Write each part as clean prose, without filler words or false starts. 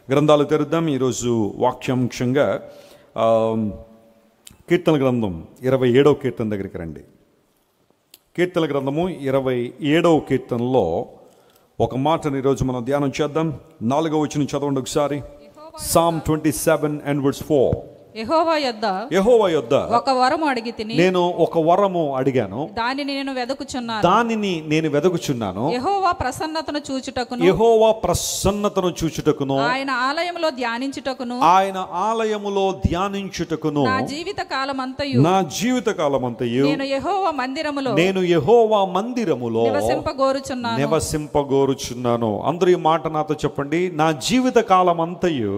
గ్రంథాలు తెరుద్దాం. ఈరోజు వాక్యాంశంగా కీర్తన గ్రంథం 27వ కీర్తన దగ్గరికి రండి. కీర్తన గ్రంథము 27వ కీర్తనలో ఒక మాటను ఈరోజు మనం ధ్యానం చేద్దాం. 4వ వచనం చదవండి ఒకసారి. Psalm 27 and verse 4. యెహోవా యొద్ద ఒక వరము అడిగితిని, నేను ఒక వరము అడిగాను, దానిని నేను వెదకుచున్నాను. యెహోవా ప్రసన్నతను చూచుటకును ఆయన ఆలయములో ధ్యానించుటకును నా జీవిత కాలమంతయు నేను యెహోవా మందిరములో నివసింపగోరుచున్నాను. అందరూ ఈ మాట నాతో చెప్పండి. నా జీవిత కాలమంతయు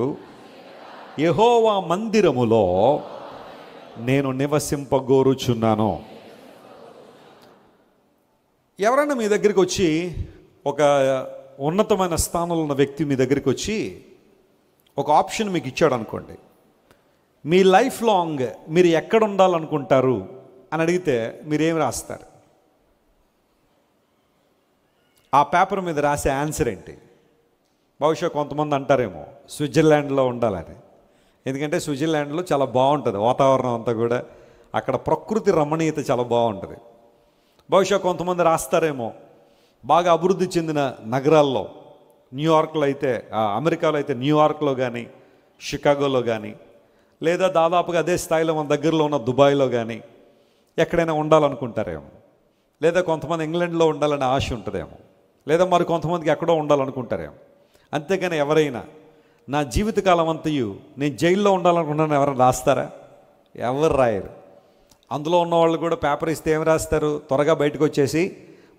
యెహోవా మందిరములో నేను నివసింపగోరుచున్నాను. ఎవరైనా మీ దగ్గరికి వచ్చి, ఒక ఉన్నతమైన స్థానంలో ఉన్న వ్యక్తి మీ దగ్గరికి వచ్చి ఒక ఆప్షన్ మీకు ఇచ్చాడు అనుకోండి, మీ లైఫ్ లాంగ్ మీరు ఎక్కడ ఉండాలనుకుంటారు అని అడిగితే మీరేం రాస్తారు? ఆ పేపర్ మీద రాసే ఆన్సర్ ఏంటి? బహుశా కొంతమంది అంటారేమో స్విట్జర్లాండ్లో ఉండాలని. ఎందుకంటే స్విట్జర్లాండ్లో చాలా బాగుంటుంది వాతావరణం అంతా కూడా, అక్కడ ప్రకృతి రమణీయత చాలా బాగుంటుంది. బహుశా కొంతమంది రాస్తారేమో బాగా అభివృద్ధి చెందిన నగరాల్లో, న్యూయార్క్లో అయితే, అమెరికాలో అయితే న్యూయార్క్లో కానీ, షికాగోలో కానీ, లేదా దాదాపుగా అదే స్థాయిలో మన దగ్గరలో ఉన్న దుబాయ్లో కానీ ఎక్కడైనా ఉండాలనుకుంటారేమో. లేదా కొంతమంది ఇంగ్లాండ్లో ఉండాలనే ఆశ ఉంటుందేమో. లేదా మరి కొంతమందికి ఎక్కడో ఉండాలనుకుంటారేమో. అంతేగాని ఎవరైనా నా జీవితకాలం అంతయు నేను జైల్లో ఉండాలనుకున్నాను ఎవరైనా రాస్తారా? ఎవరు రాయరు. అందులో ఉన్నవాళ్ళు కూడా పేపర్ ఇస్తే ఏమి రాస్తారు? త్వరగా బయటకు వచ్చేసి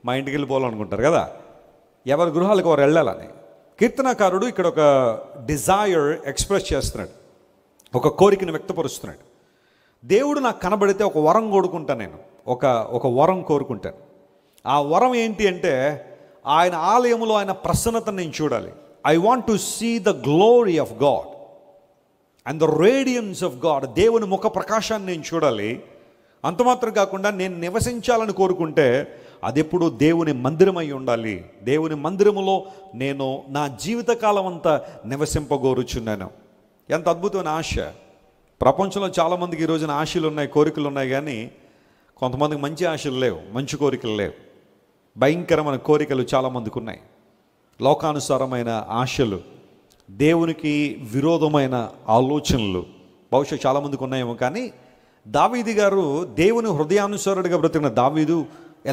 మా ఇంటికి వెళ్ళిపోవాలనుకుంటారు కదా, ఎవరి గృహాలకు వారు వెళ్ళాలని. కీర్తనాకారుడు ఇక్కడ ఒక డిజైర్ ఎక్స్ప్రెస్ చేస్తున్నాడు, ఒక కోరికను వ్యక్తపరుస్తున్నాడు. దేవుడు నాకు కనబడితే ఒక వరం కోరుకుంటాను, నేను ఒక వరం కోరుకుంటాను. ఆ వరం ఏంటి అంటే, ఆయన ఆలయంలో ఆయన ప్రసన్నతను నేను చూడాలి. I want to see the glory of God and the radiance of God. దేవుని ముఖ ప్రకాశాన్ని నేను చూడాలి. అంత మాత్రం కాకుండా నేను నివసించాలని కోరుకుంటే అది ఎప్పుడు దేవుని మందిరమై ఉండాలి. దేవుని మందిరములో నేను నా జీవితకాలం అంతా నివసింపగోరుచున్నాను. ఎంత అద్భుతమైన ఆశ! ప్రపంచంలో చాలామందికి ఈ రోజున ఆశలు ఉన్నాయి, కోరికలు ఉన్నాయి. కానీ కొంతమందికి మంచి ఆశలు లేవు, మంచి కోరికలు లేవు. భయంకరమైన కోరికలు చాలామందికి ఉన్నాయి, లోకానుసారమైన ఆశలు, దేవునికి విరోధమైన ఆలోచనలు బహుశా చాలామందికి ఉన్నాయేమో. కానీ దావీదు గారు దేవుని హృదయానుసారుడిగా బ్రతికిన దావీదు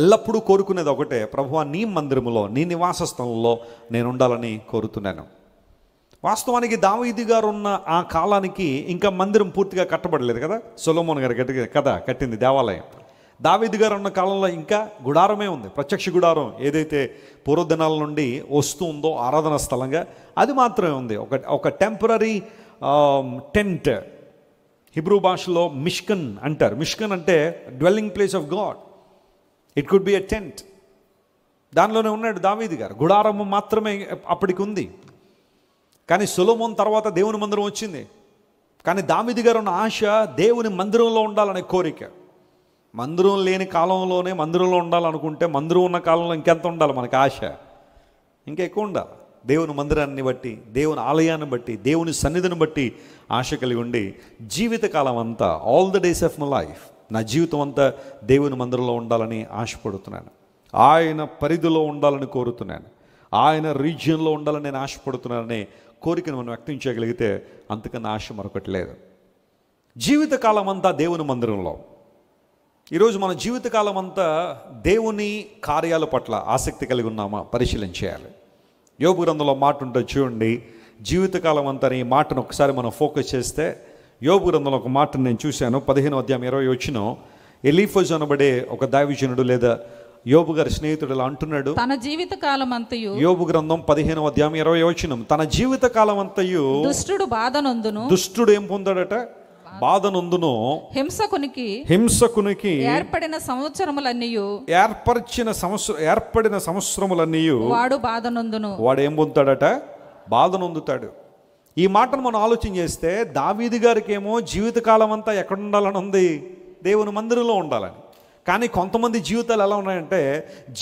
ఎల్లప్పుడూ కోరుకునేది ఒకటే, ప్రభువా నీ మందిరములో, నీ నివాస స్థలంలో నేను ఉండాలని కోరుతున్నాను. వాస్తవానికి దావీదు గారు ఉన్న ఆ కాలానికి ఇంకా మందిరం పూర్తిగా కట్టబడలేదు కదా. సొలొమోను గారు కట్టింది దేవాలయం. దావీదు గారు ఉన్న కాలంలో ఇంకా గుడారమే ఉంది, ప్రత్యక్ష గుడారం ఏదైతే పూర్వదినాల నుండి వస్తూ ఉందో ఆరాధన స్థలంగా, అది మాత్రమే ఉంది. ఒక టెంపరీ టెంట్. హిబ్రూ భాషలో మిష్కన్ అంటారు. మిష్కన్ అంటే dwelling place of God. It could be a tent. దానిలోనే ఉన్నాడు దావీదు గారు. గుడారం మాత్రమే అప్పటికి ఉంది. కానీ సొలొమోను తర్వాత దేవుని మందిరం వచ్చింది. కానీ దావీదు గారు ఉన్న ఆశ దేవుని మందిరంలో ఉండాలనే కోరిక. మందిరం లేని కాలంలోనే మందిరంలో ఉండాలనుకుంటే, మందిరం ఉన్న కాలంలో ఇంకెంత ఉండాలి మనకు ఆశ? ఇంకా ఎక్కువ ఉండాలి. దేవుని మందిరాన్ని బట్టి, దేవుని ఆలయాన్ని బట్టి, దేవుని సన్నిధిని బట్టి ఆశ కలిగి ఉండి జీవితకాలం అంతా, all the days of my life, నా జీవితం అంతా దేవుని మందిరంలో ఉండాలని ఆశపడుతున్నాను. ఆయన పరిధిలో ఉండాలని కోరుతున్నాను. ఆయన రీజియన్లో ఉండాలని నేను ఆశపడుతున్నాననే కోరికను మనం వ్యక్తం చేయగలిగితే అంతకన్నా ఆశ మరొకటి లేదు. జీవితకాలం అంతా దేవుని మందిరంలో. ఈరోజు మన జీవితకాలం అంతా దేవుని కార్యాల పట్ల ఆసక్తి కలిగి ఉన్నామా పరిశీలన చేయాలి. యోబు గ్రంథంలో మాట ఉంటుంది చూడండి. జీవితకాలం అంతా ఈ మాటను ఒకసారి మనం ఫోకస్ చేస్తే, యోబు గ్రంథంలో ఒక మాటను నేను చూశాను. 15వ అధ్యాయం 20వ వచనం. ఎలీఫజ్ అనబడే ఒక దైవజనుడు లేదా యోబు గారి స్నేహితుడు ఇలా అంటున్నాడు, తన జీవితకాలం అంతయు, యోబు గ్రంథం 15వ అధ్యాయం 20వ వచనం, తన జీవితకాలం అంతయు దుష్టుడు ఏం పొందాడట? బాధనందును, హింసకునికి ఏర్పడిన సంవత్సరములన్నీయు వాడు ఏం పొందుతాడట? బాధనొందుతాడు. ఈ మాటను మనం ఆలోచన చేస్తే, దావీదు గారికి ఏమో జీవితకాలం అంతా ఎక్కడ ఉండాలని ఉంది? దేవుని మందిరంలో ఉండాలని. కానీ కొంతమంది జీవితాలు ఎలా ఉన్నాయంటే,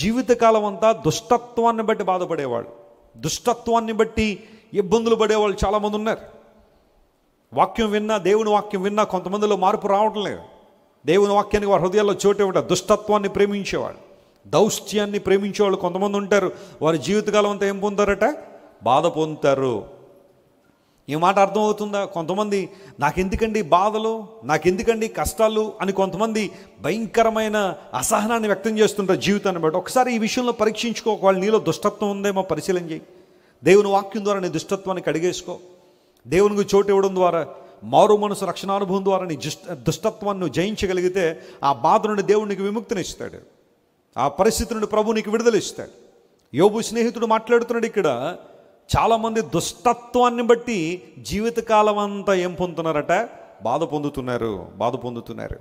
జీవితకాలం అంతా దుష్టత్వాన్ని బట్టి బాధపడేవాడు, దుష్టత్వాన్ని బట్టి ఇబ్బందులు పడేవాళ్ళు చాలామంది ఉన్నారు. వాక్యం విన్నా, దేవుని వాక్యం విన్నా కొంతమందిలో మార్పు రావటం లేదు. దేవుని వాక్యానికి వారి హృదయాల్లో చోటు ఇవ్వడం. దుష్టత్వాన్ని ప్రేమించేవాడు, దౌష్ట్యాన్ని ప్రేమించేవాళ్ళు కొంతమంది ఉంటారు. వారి జీవితకాలం అంతా ఏం పొందుతారట? బాధ పొందుతారు. ఈ మాట అర్థమవుతుందా? కొంతమంది నాకెందుకండి బాధలు, నాకెందుకండి కష్టాలు అని కొంతమంది భయంకరమైన అసహనాన్ని వ్యక్తం చేస్తుంటారు జీవితాన్ని బట్టి. ఒకసారి ఈ విషయంలో పరీక్షించుకో. ఒకవేళ నీలో దుష్టత్వం ఉందేమో పరిశీలన చేయి. దేవుని వాక్యం ద్వారా నీ దుష్టత్వాన్ని కడిగేసుకో. దేవునికి చోటు ఇవ్వడం ద్వారా, మారు మనసు రక్షణానుభవం ద్వారా నీ దుష్టత్వాన్ని నువ్వు జయించగలిగితే ఆ బాధ నుండి దేవుడు నీకు విముక్తినిస్తాడు. ఆ పరిస్థితి నుండి ప్రభు నీకు విడుదల ఇస్తాడు. యోబు స్నేహితుడు మాట్లాడుతున్నాడు ఇక్కడ. చాలామంది దుష్టత్వాన్ని బట్టి జీవితకాలం అంతా ఏం పొందుతున్నారట? బాధ పొందుతున్నారు.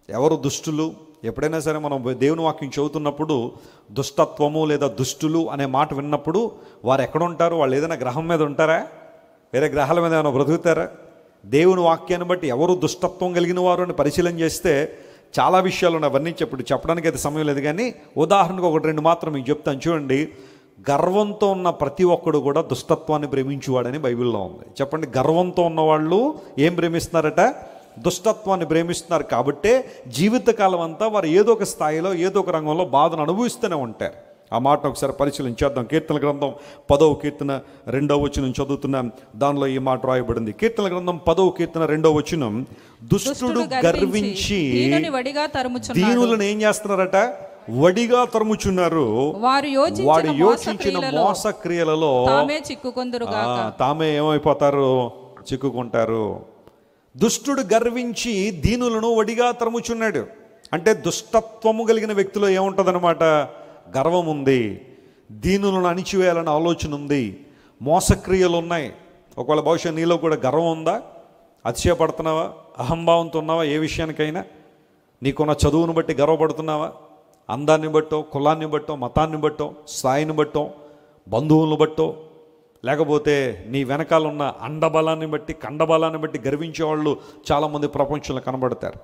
ఎవరు దుష్టులు? ఎప్పుడైనా సరే మనం దేవుని వాక్యం చదువుతున్నప్పుడు దుష్టత్వము లేదా దుష్టులు అనే మాట విన్నప్పుడు వారు ఎక్కడ ఉంటారు? వాళ్ళు ఏదైనా గ్రహం మీద ఉంటారా? వేరే గ్రహాల మీద ఏమైనా బ్రతుకుతారా? దేవుని వాక్యాన్ని బట్టి ఎవరు దుష్టత్వం కలిగిన వారు అని పరిశీలన చేస్తే చాలా విషయాలు ఉన్నాయి. అవన్నీ చెప్పడానికి అయితే సమయం లేదు, కానీ ఉదాహరణకు 1-2 మాత్రం మీకు చెప్తాను. చూడండి, గర్వంతో ఉన్న ప్రతి ఒక్కడు కూడా దుష్టత్వాన్ని ప్రేమించువాడని బైబిల్లో ఉంది. చెప్పండి, గర్వంతో ఉన్నవాళ్ళు ఏం ప్రేమిస్తున్నారట? దుష్టత్వాన్ని ప్రేమిస్తున్నారు. కాబట్టే జీవితకాలం అంతా వారు ఏదో ఒక స్థాయిలో, ఏదో ఒక రంగంలో బాధను అనుభవిస్తూనే ఉంటారు. ఆ మాటను ఒకసారి పరిశీలించేద్దాం. కీర్తన గ్రంథం 10వ కీర్తన 2వ వచనం చదువుతున్నాం. దానిలో ఈ మాట రాయబడింది. కీర్తన గ్రంథం 10వ కీర్తన 2వ వచనం, దుష్టుడు గర్వించి దీనులను ఏం చేస్తున్నారట? వడిగా తరుముచున్నారు. వాడు యోచించిన మోసక్రియలలో తామే ఏమైపోతారు? చిక్కుకుంటారు. దుష్టుడు గర్వించి దీనులను వడిగా తరుముచున్నాడు. అంటే దుష్టత్వము కలిగిన వ్యక్తిలో ఏముంటుందన్నమాట? గర్వం ఉంది, దీనులను అణిచివేయాలన్న ఆలోచన ఉంది, మోసక్రియలు ఉన్నాయి. ఒకవేళ బహుశా నీలో కూడా గర్వం ఉందా? అతిశయపడుతున్నావా? అహంభావంతో ఉన్నావా? ఏ విషయానికైనా నీకున్న చదువును బట్టి గర్వపడుతున్నావా? అందాన్ని బట్టో, కులాన్ని బట్టో, మతాన్ని బట్టో, స్థాయిని బట్టో, బంధువులను బట్టో, లేకపోతే నీ వెనకాల ఉన్న అండబలాన్ని బట్టి, కండబలాన్ని బట్టి గర్వించేవాళ్ళు చాలామంది ప్రపంచంలో కనబడతారు.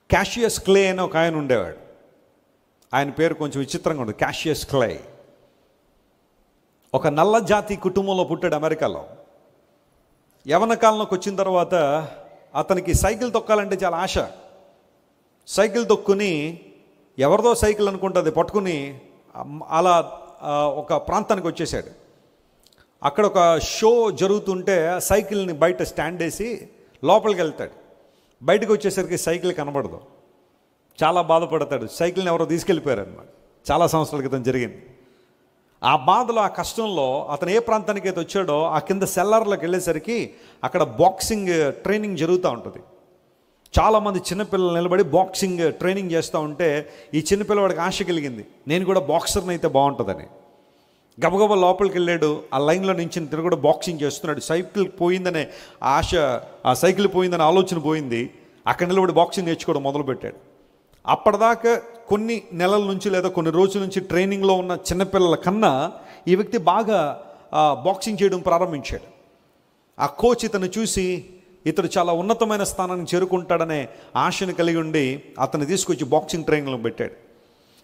క్యాషియస్ క్లే అని ఒక ఆయన ఉండేవాడు. ఆయన పేరు కొంచెం విచిత్రంగా ఉండదు, క్యాషియస్ క్లే. ఒక నల్ల జాతి కుటుంబంలో పుట్టాడు అమెరికాలో. యవ్వన కాలంలోకి వచ్చిన తర్వాత అతనికి సైకిల్ తొక్కాలంటే చాలా ఆశ. సైకిల్ తొక్కుని, ఎవరిదో సైకిల్ అనుకుంటుంది, పట్టుకుని అలా ఒక ప్రాంతానికి వచ్చేసాడు. అక్కడ ఒక షో జరుగుతుంటే సైకిల్ని బయట స్టాండ్ వేసి లోపలికి వెళ్తాడు. బయటకు వచ్చేసరికి సైకిల్ కనబడదు. చాలా బాధపడతాడు. సైకిల్ని ఎవరో తీసుకెళ్ళిపోయారు అనమాట. చాలా సంవత్సరాల క్రితం జరిగింది. ఆ బాధలో, ఆ కష్టంలో అతను ఏ ప్రాంతానికి అయితే వచ్చాడో ఆ కింద సెల్లార్లోకి వెళ్ళేసరికి అక్కడ బాక్సింగ్ ట్రైనింగ్ జరుగుతూ ఉంటుంది. చాలామంది చిన్నపిల్లలు నిలబడి బాక్సింగ్ ట్రైనింగ్ చేస్తూ ఉంటే ఈ చిన్నపిల్లవాడికి ఆశ కలిగింది, నేను కూడా బాక్సర్ని అయితే బాగుంటుందని. గబగబా లోపలికి వెళ్ళాడు. ఆ లైన్లో నుంచి తిని కూడా బాక్సింగ్ చేస్తున్నాడు. సైకిల్ పోయిందనే ఆశ, ఆ సైకిల్ పోయిందనే ఆలోచన పోయింది. అక్కడ నిలబడి బాక్సింగ్ నేర్చుకోవడం మొదలుపెట్టాడు. అప్పటిదాకా కొన్ని నెలల నుంచి లేదా కొన్ని రోజుల నుంచి ట్రైనింగ్లో ఉన్న చిన్నపిల్లల కన్నా ఈ వ్యక్తి బాగా బాక్సింగ్ చేయడం ప్రారంభించాడు. ఆ కోచ్ ఇతను చూసి ఇతడు చాలా ఉన్నతమైన స్థానానికి చేరుకుంటాడనే ఆశను కలిగి ఉండి అతన్ని తీసుకొచ్చి బాక్సింగ్ ట్రైనింగ్లో పెట్టాడు.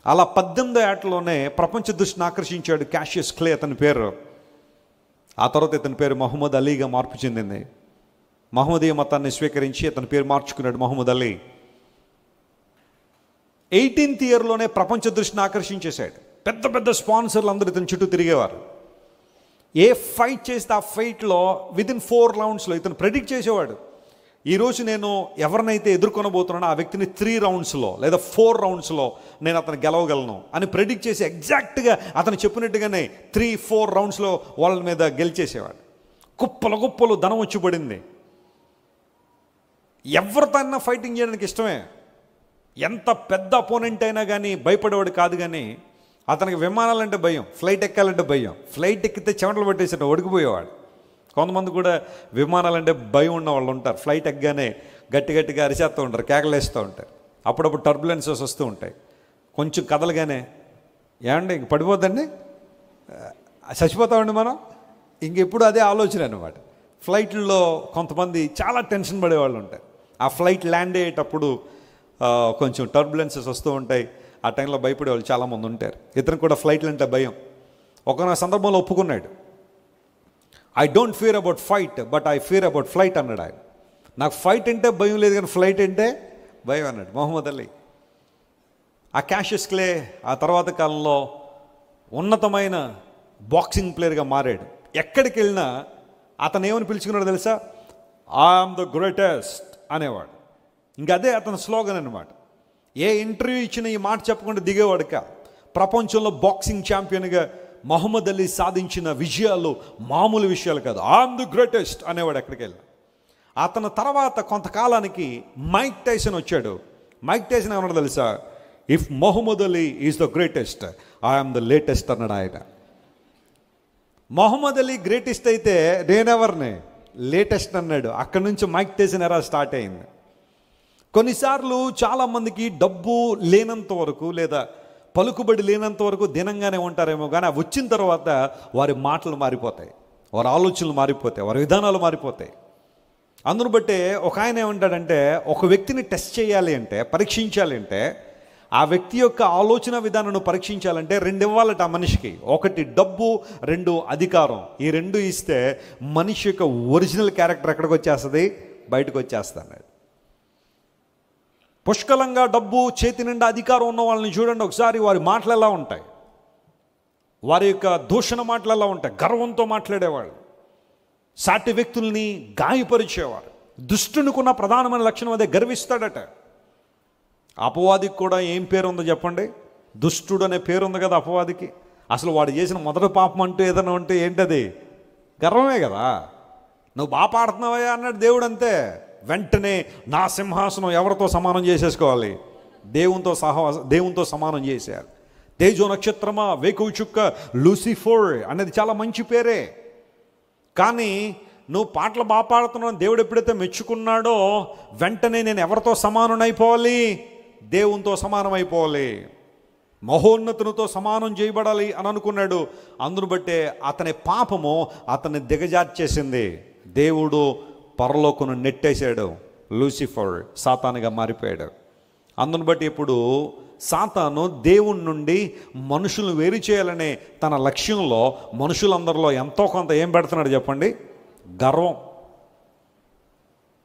అలా 18 ఏటలోనే ప్రపంచ దృష్టిని ఆకర్షించాడు క్యాషియస్ క్లే అతని పేరు. ఆ తర్వాత ఇతని పేరు మహమ్మద్ అలీగా మార్పు చెందింది. మహమ్మదీయ మతాన్ని స్వీకరించి అతని పేరు మార్చుకున్నాడు మహమ్మద్ అలీ. 18th ఇయర్లోనే ప్రపంచ దృష్టిని ఆకర్షించేశాడు. పెద్ద పెద్ద స్పాన్సర్లు అందరూ ఇతని చుట్టూ తిరిగేవారు. ఏ ఫైట్ చేస్తే ఆ ఫైట్లో విదిన్ 4 రౌండ్స్లో ఇతను ప్రెడిక్ట్ చేసేవాడు. ఈరోజు నేను ఎవరినైతే ఎదుర్కొనబోతున్నానో ఆ వ్యక్తిని 3 రౌండ్స్లో లేదా 4 రౌండ్స్లో నేను అతను గెలవగలను అని ప్రెడిక్ట్ చేసి ఎగ్జాక్ట్గా అతను చెప్పినట్టుగానే 3-4 రౌండ్స్లో వాళ్ళ మీద గెలిచేసేవాడు. కుప్పలు కుప్పలు ధనం వచ్చి పడింది. ఎవరితోనైనా ఫైటింగ్ చేయడానికి ఇష్టమే. ఎంత పెద్ద అపోనెంట్ అయినా కానీ భయపడేవాడు కాదు. కానీ అతనికి విమానాలంటే భయం, ఫ్లైట్ ఎక్కాలంటే భయం. ఫ్లైట్ ఎక్కితే చెమటలు పట్టేసి ఒడిగిపోయేవాడు. కొంతమంది కూడా విమానాలంటే భయం ఉన్న వాళ్ళు ఉంటారు. ఫ్లైట్ ఎక్కగానే గట్టి గట్టిగా అరిచేస్తూ ఉంటారు, కేకలేస్తూ ఉంటారు. అప్పుడప్పుడు టర్బులెన్సెస్ వస్తూ ఉంటాయి. కొంచెం కదలగానే ఏమండి ఇంక పడిపోద్దండి, చచ్చిపోతామండి మనం, ఇంకెప్పుడు అదే ఆలోచన అనమాట. ఫ్లైట్లో కొంతమంది చాలా టెన్షన్ పడేవాళ్ళు ఉంటారు. ఆ ఫ్లైట్ ల్యాండ్ అయ్యేటప్పుడు కొంచెం టర్బులెన్సెస్ వస్తూ ఉంటాయి. ఆ టైంలో భయపడే వాళ్ళు చాలామంది ఉంటారు. ఇతను కూడా ఫ్లైట్లు అంటే భయం. ఒక సందర్భంలో ఒప్పుకున్నాడు. I don't fear about fight but I fear about flight అన్నాడు ఆయన. నాకు ఫైట్ అంటే భయం లేదు కానీ ఫ్లైట్ అంటే భయం అన్నాడు మొహమ్మద్ అలీ. ఆ క్యాషియస్ క్లే ఆ తర్వాత కాలంలో ఉన్నతమైన బాక్సింగ్ ప్లేయర్గా మారాడు. ఎక్కడికి వెళ్ళినా అతను ఏమని పిలుచుకున్నాడు తెలుసా? ఐఎమ్ ద గ్రేటెస్ట్ అనేవాడు. ఇంకా అదే అతని స్లోగన్ అనమాట. ఏ ఇంటర్వ్యూ ఇచ్చినా ఈ మాట చెప్పకుండా దిగేవాడుక. ప్రపంచంలో బాక్సింగ్ ఛాంపియన్గా మొహమ్మద్ అలీ సాధించిన విజయాలు మామూలు విషయాలు కాదు. ఐఎమ్ ది గ్రేటెస్ట్ అనేవాడు ఎక్కడికి వెళ్ళి. అతని తర్వాత కొంతకాలానికి మైక్ టైసన్ వచ్చాడు. మైక్ టైసన్ ఏమన్నాడు తెలుసా? If Muhammad Ali is the greatest, I'm the latest అన్నాడు ఆయన. మొహమ్మద్ అలీ గ్రేటెస్ట్ అయితే నేనెవరిని లేటెస్ట్ అన్నాడు. అక్కడి నుంచి మైక్ టైసన్ ఎరా స్టార్ట్ అయింది. కొన్నిసార్లు చాలామందికి డబ్బు లేనంత వరకు లేదా పలుకుబడి లేనంత వరకు దినంగానే ఉంటారేమో, కానీ అవి వచ్చిన తర్వాత వారి మాటలు మారిపోతాయి, వారి ఆలోచనలు మారిపోతాయి, వారి విధానాలు మారిపోతాయి. అందును బట్టే ఒక ఆయన ఏమంటాడంటే, ఒక వ్యక్తిని టెస్ట్ చేయాలి అంటే, పరీక్షించాలి అంటే, ఆ వ్యక్తి యొక్క ఆలోచన విధానాన్ని పరీక్షించాలంటే 2 ఇవ్వాలట ఆ మనిషికి. 1 డబ్బు, 2 అధికారం. ఈ 2 ఇస్తే మనిషి యొక్క ఒరిజినల్ క్యారెక్టర్ ఎక్కడికి వచ్చేస్తుంది? బయటకు వచ్చేస్తాడు. పుష్కలంగా డబ్బు, చేతి నిండా అధికారం ఉన్న వాళ్ళని చూడండి ఒకసారి. వారి మాటలు ఎలా ఉంటాయి? వారి యొక్క దూషణ మాటలు ఎలా ఉంటాయి? గర్వంతో మాట్లాడేవాళ్ళు, సాటి వ్యక్తుల్ని గాయపరిచేవారు. దుష్టునికున్న ప్రధానమైన లక్షణం అదే, గర్విస్తాడట. అపవాదికి కూడా ఏం పేరు ఉందో చెప్పండి? దుష్టుడు అనే పేరు ఉంది కదా అపవాదికి. అసలు వాడు చేసిన మొదటి పాపం అంటూ ఏదైనా ఉంటే ఏంటది? గర్వమే కదా. నువ్వు బాగా పాడుతున్నావా అన్నాడు దేవుడు, అంతే. వెంటనే నా సింహాసనం ఎవరితో సమానం చేసేసుకోవాలి? దేవునితో సమానం చేసేయాలి. తేజో నక్షత్రమా, వేకువ చుక్క, లూసిఫర్ అనేది చాలా మంచి పేరే. కానీ నువ్వు పాటలు బాగా పాడుతున్నావు, దేవుడు ఎప్పుడైతే మెచ్చుకున్నాడో వెంటనే నేను ఎవరితో సమానం అయిపోవాలి? దేవునితో సమానం అయిపోవాలి, మహోన్నతునితో సమానం చేయబడాలి అని అనుకున్నాడు. అందును బట్టే అతని పాపము అతన్ని దిగజార్చేసింది. దేవుడు పరలోకను నెట్టేశాడు. లూసిఫర్ సాతానుగా మారిపోయాడు. అందును బట్టి ఇప్పుడు సాతాను దేవుని నుండి మనుషులను వేరు చేయాలనే తన లక్ష్యంలో మనుషులందరిలో ఎంతో కొంత ఏం పెడుతున్నాడు చెప్పండి? గర్వం.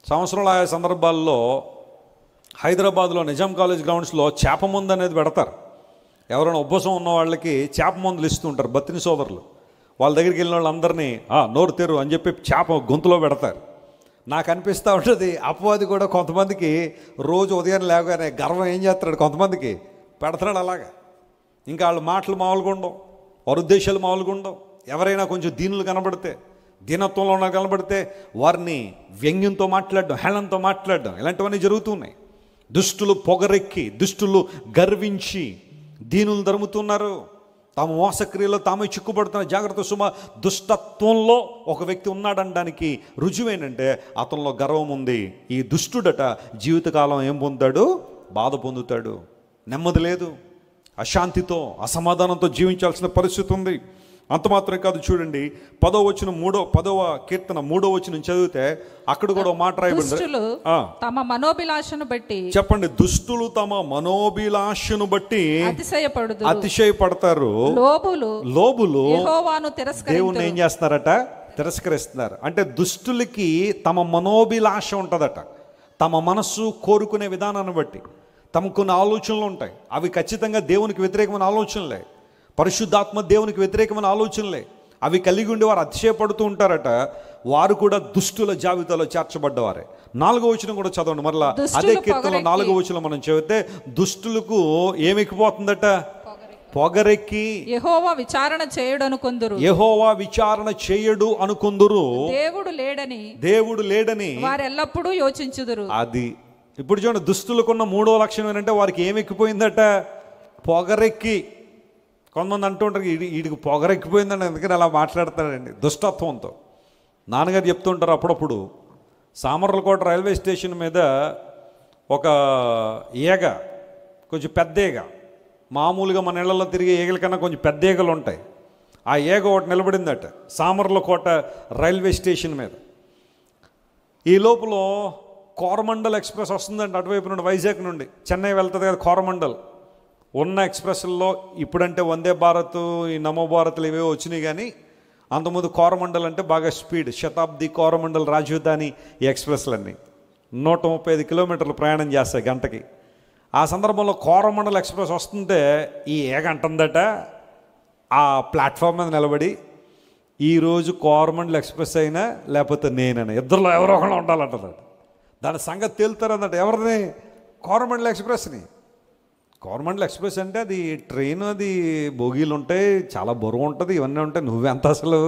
సంవత్సరంలో ఆయా సందర్భాల్లో హైదరాబాద్లో నిజాం కాలేజ్ గ్రౌండ్స్లో చేప మందు అనేది పెడతారు. ఎవరైనా ఉబ్బసం ఉన్న వాళ్ళకి చేప మందులు ఇస్తుంటారు బత్తిని సోదరులు. వాళ్ళ దగ్గరికి వెళ్ళిన వాళ్ళందరినీ నోరు తెరు అని చెప్పి చేప గొంతులో పెడతారు. నాకు అనిపిస్తూ ఉంటుంది, అపవాది కూడా కొంతమందికి రోజు ఉదయం లేవగానే గర్వం ఏం చేస్తాడు, కొంతమందికి పెడతాడు అలాగా. ఇంకా వాళ్ళ మాటలు మామూలుగా ఉండవు, వారి ఉద్దేశాలు మామూలుగా ఉండవు. ఎవరైనా కొంచెం దీనులు కనబడితే, దీనత్వంలో ఉన్న కనబడితే వారిని వ్యంగ్యంతో మాట్లాడడం, హేళనతో మాట్లాడడం, ఇలాంటివన్నీ జరుగుతున్నాయి. దుష్టులు పొగరెక్కి, దుష్టులు గర్వించి దీనులు ధరుముతున్నారు. తాము మోసక్రియలో తామే చిక్కుపడుతున్న జాగ్రత్త సుమ. దుష్టత్వంలో ఒక వ్యక్తి ఉన్నాడనడానికి రుజువేనంటే అతనిలో గర్వం ఉంది. ఈ దుష్టుడట జీవితకాలం ఏం పొందుతాడు? బాధ పొందుతాడు. నెమ్మది లేదు, అశాంతితో, అసమాధానంతో జీవించాల్సిన పరిస్థితి ఉంది. అంత మాత్రమే కాదు, చూడండి 10వ వచనం 10వ కీర్తన 3వ వచనం చదివితే అక్కడ కూడా మాట రాయబడింది. తమ మనోభిలాషను బట్టి, చెప్పండి, దుష్టులు తమ మనోభిలాషను బట్టి అతిశయపడతారు. లోబులు యెహోవాను తిరస్కరింతురు. దేవుణ్ణి ఏం చేస్తున్నారట? తిరస్కరిస్తున్నారు. అంటే దుష్టులకి తమ మనోభిలాష ఉంటుందట. తమ మనస్సు కోరుకునే విధానాన్ని బట్టి తమకు కొన్ని ఆలోచనలు ఉంటాయి. అవి ఖచ్చితంగా దేవునికి వ్యతిరేకమైన ఆలోచనలే, పరిశుద్ధాత్మ దేవునికి వ్యతిరేకమైన ఆలోచనలే. అవి కలిగి ఉండి వారు అతిశయపడుతూ ఉంటారట. వారు కూడా దుష్టుల జాబితాలో చేర్చబడ్డవారే. 4వ వచనం కూడా చదవండి మరలా. అదే కీర్తనలో 4వ వచనం మనం చదివితే దుష్టులకు ఏమెక్కిపోతుందట? పొగరెక్కి. యెహోవా విచారణ చేయడు అనుకొందురు. యెహోవా విచారణ చేయడు అనుకొందురు. దేవుడు లేడని వారు ఎల్లప్పుడూ యోచించుదురు. అది ఇప్పుడు చూడండి, దుష్టులకున్న 3వ లక్షణం ఏంటంటే వారికి ఏమెక్కిపోయిందట? పొగరెక్కి. కొంతమంది అంటూ ఉంటారు, వీడికి పొగరెక్కిపోయిందని ఎందుకని అలా మాట్లాడతాడండి దుష్టత్వంతో. నాన్నగారు చెప్తుంటారు అప్పుడప్పుడు, సామర్లకోట రైల్వే స్టేషన్ మీద ఒక ఈగ, కొంచెం పెద్ద ఈగ, మామూలుగా మన ఇళ్లలో తిరిగే ఈగల కన్నా కొంచెం పెద్ద ఈగలు ఉంటాయి. ఆ ఈగ ఒకటి నిలబడిందట సామర్లకోట రైల్వే స్టేషన్ మీద. ఈ లోపల కోరమండల్ ఎక్స్ప్రెస్ వస్తుందండి అటువైపు నుండి, వైజాగ్ నుండి చెన్నై వెళ్తుంది కదా కోరమండల్. ఉన్న ఎక్స్ప్రెస్లో ఇప్పుడంటే వందే భారత్, ఈ నమో భారత్లు ఇవే వచ్చినాయి, కానీ అంతకుముందు కోరమండల్ అంటే బాగా స్పీడ్, శతాబ్ది, కోరమండల్, రాజధాని, ఈ ఎక్స్ప్రెస్లన్నీ 135 కిలోమీటర్లు ప్రయాణం చేస్తాయి గంటకి. ఆ సందర్భంలో కోరమండల్ ఎక్స్ప్రెస్ వస్తుంటే ఈ గంట ఉందట ఆ ప్లాట్ఫామ్ మీద నిలబడి, ఈరోజు కోరమండల్ ఎక్స్ప్రెస్ అయినా లేకపోతే నేనైనా ఇద్దరిలో ఎవరో ఒకళ్ళు ఉండాలంటున్నాడు. దాని సంగతి తేలుతారన్నట్టు. ఎవరిని? కోరమండల్ ఎక్స్ప్రెస్ని. కోరమండల్ ఎక్స్ప్రెస్ అంటే అది ట్రైన్, అది బోగీలు ఉంటాయి, చాలా బరువు ఉంటుంది, ఇవన్నీ ఉంటాయి. నువ్వెంత అసలు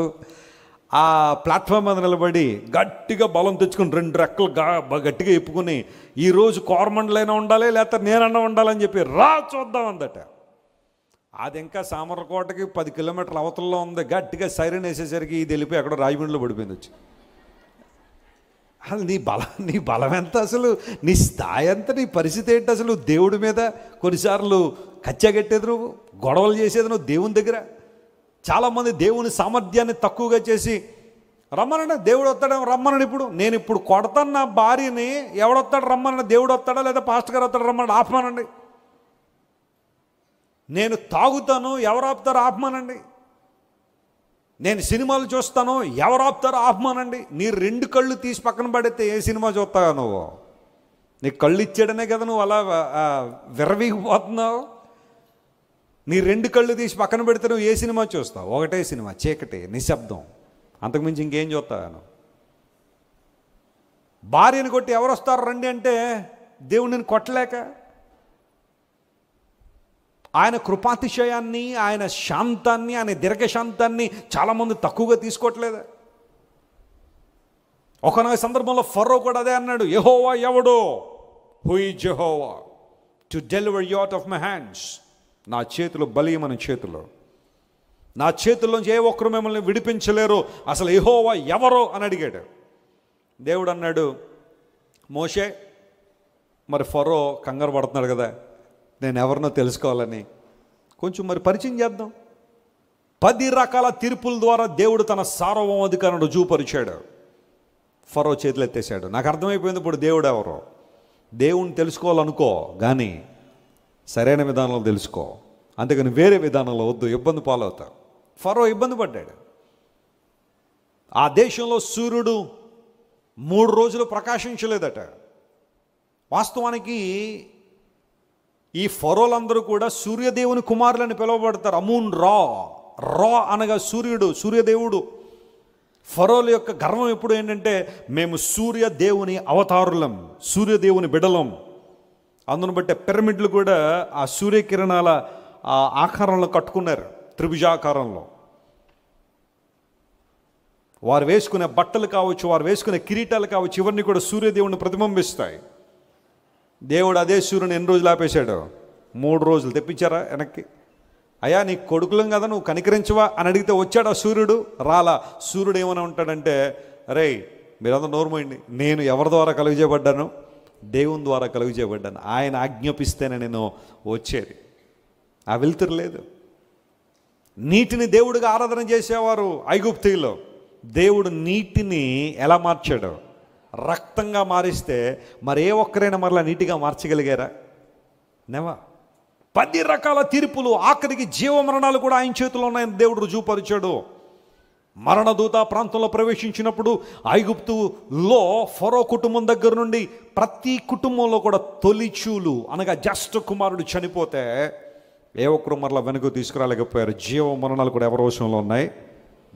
ఆ ప్లాట్ఫామ్ మీద నిలబడి గట్టిగా బలం తెచ్చుకుని 2 రెక్కలు గట్టిగా ఎప్పుకుని, ఈరోజు కోరమండల్ అయినా ఉండాలి లేకపోతే నేనన్నా ఉండాలని చెప్పి రా చూద్దాం అందట. అది ఇంకా సామర్లకోటకి 10 కిలోమీటర్ల అవతలలో ఉంది. గట్టిగా సైరన్ వేసేసరికి ఇది వెళ్ళిపోయి అక్కడ రాజమండ్రిలో పడిపోయింది వచ్చి. అసలు నీ బలం ఎంత, అసలు నీ స్థాయి ఎంత, నీ పరిస్థితి ఏంటి? అసలు దేవుడి మీద కొన్నిసార్లు కచ్చాగట్టేది నువ్వు, గొడవలు చేసేది నువ్వు దేవుని దగ్గర. చాలామంది దేవుని సామర్థ్యాన్ని తక్కువగా చేసి రమ్మనండి, దేవుడు వస్తాడేమో రమ్మనండి, నేను ఇప్పుడు కొడతాను నా భార్యని, ఎవడొస్తాడు రమ్మనండి, దేవుడు వస్తాడా లేదా పాస్టర్ గారు వస్తాడు రమ్మనండి, ఆపమానండి. నేను తాగుతాను, ఎవరు ఆపుతారో ఆపమానండి. నేను సినిమాలు చూస్తాను, ఎవరు ఆపుతారో ఆపమానండి. నీ 2 కళ్ళు తీసి పక్కన పడితే ఏ సినిమా చూస్తావా నువ్వు? నీ కళ్ళు ఇచ్చాడనే కదా నువ్వు అలా విర్రవీగిపోతున్నావు. నీ 2 కళ్ళు తీసి పక్కన పెడితే నువ్వు ఏ సినిమా చూస్తావు? ఒకటే సినిమా, చీకటి, నిశ్శబ్దం, అంతకుమించి ఇంకేం చూస్తావా నువ్వు? భార్యని కొట్టి ఎవరు వస్తారు రండి అంటే దేవుడిని కొట్టలేక, ఆయన కృపాతిశయాన్ని, ఆయన శాంతాన్ని, ఆయన దీర్ఘశాంతాన్ని చాలామంది తక్కువగా తీసుకోవట్లేదు. ఒకనొక సందర్భంలో ఫరో కూడా అదే అన్నాడు, యెహోవా ఎవడు? Who is Jehovah to deliver you out of my hands? నా చేతిలో బలీయమైన చేతిలో, నా చేతుల్లోంచి ఏ ఒక్కరు మిమ్మల్ని విడిపించలేరు, అసలు యెహోవా ఎవరో అని అడిగాడు. దేవుడు అన్నాడు, మోషే, మరి ఫరో కంగారు పడుతున్నాడు కదా, నేను ఎవరినో తెలుసుకోవాలని, కొంచెం మరి పరిచయం చేద్దాం. 10 రకాల తీర్పుల ద్వారా దేవుడు తన సార్వభౌమాధికారం రుజువుపరిచాడు. ఫరో చేతులు ఎత్తేసాడు. నాకు అర్థమైపోయింది ఇప్పుడు దేవుడు ఎవరో. దేవుణ్ణి తెలుసుకోవాలనుకో, కానీ సరైన విధానంలో తెలుసుకో, అంతేగాని వేరే విధానంలో వద్దు, ఇబ్బంది పాలవుతావు. ఫరో ఇబ్బంది పడ్డాడు. ఆ దేశంలో సూర్యుడు 3 రోజులు ప్రకాశించలేదట. వాస్తవానికి ఈ ఫరోలందరూ కూడా సూర్యదేవుని కుమారులని పిలువబడతారు. అమూన్ రా, రా అనగా సూర్యుడు, సూర్యదేవుడు. ఫరోల యొక్క గర్వం ఎప్పుడు ఏంటంటే, మేము సూర్యదేవుని అవతారులం, సూర్యదేవుని బిడలం. అందును బట్టే పిరమిడ్లు కూడా ఆ సూర్యకిరణాల ఆకారంలో కట్టుకున్నారు, త్రిభుజాకారంలో. వారు వేసుకునే బట్టలు కావచ్చు, వారు వేసుకునే కిరీటాలు కావచ్చు, ఇవన్నీ కూడా సూర్యదేవుని ప్రతిబింబిస్తాయి. దేవుడు అదే సూర్యుని ఎన్ని రోజులు ఆపేశాడు? 3 రోజులు. తెప్పించారా వెనక్కి? అయ్యా నీ కొడుకులం కదా, నువ్వు కనికరించవా అని అడిగితే వచ్చాడు ఆ సూర్యుడు? రాలా. సూర్యుడు ఏమైనా ఉంటాడంటే, అరే మీరందరూ నోరుమోయండి, నేను ఎవరి ద్వారా కలుగజేయబడ్డాను? దేవుని ద్వారా కలుగజేయబడ్డాను. ఆయన ఆజ్ఞాపిస్తేనే నేను వచ్చేది. ఆ వెలుతురు లేదు. నీటిని దేవుడిగా ఆరాధన చేసేవారు ఐగుప్తీయులో. దేవుడు నీటిని ఎలా మార్చాడు? రక్తంగా మారిస్తే మరి ఏ ఒక్కరైనా మరలా నీటిగా మార్చగలిగారా? నెవా. 10 రకాల తీర్పులు, ఆఖరికి జీవమరణాలు కూడా ఆయన చేతిలో ఉన్నాయని దేవుడు రుజువుపరిచాడు. మరణదూత ప్రాంతంలో ప్రవేశించినప్పుడు ఐగుప్తులో ఫరో కుటుంబం దగ్గర నుండి ప్రతి కుటుంబంలో కూడా తొలిచూలు అనగా జ్యేష్ఠ కుమారుడు చనిపోతే ఏ ఒక్కరు మరలా వెనుక తీసుకురాలేకపోయారు. జీవమరణాలు కూడా ఎవరి వశంలో ఉన్నాయి?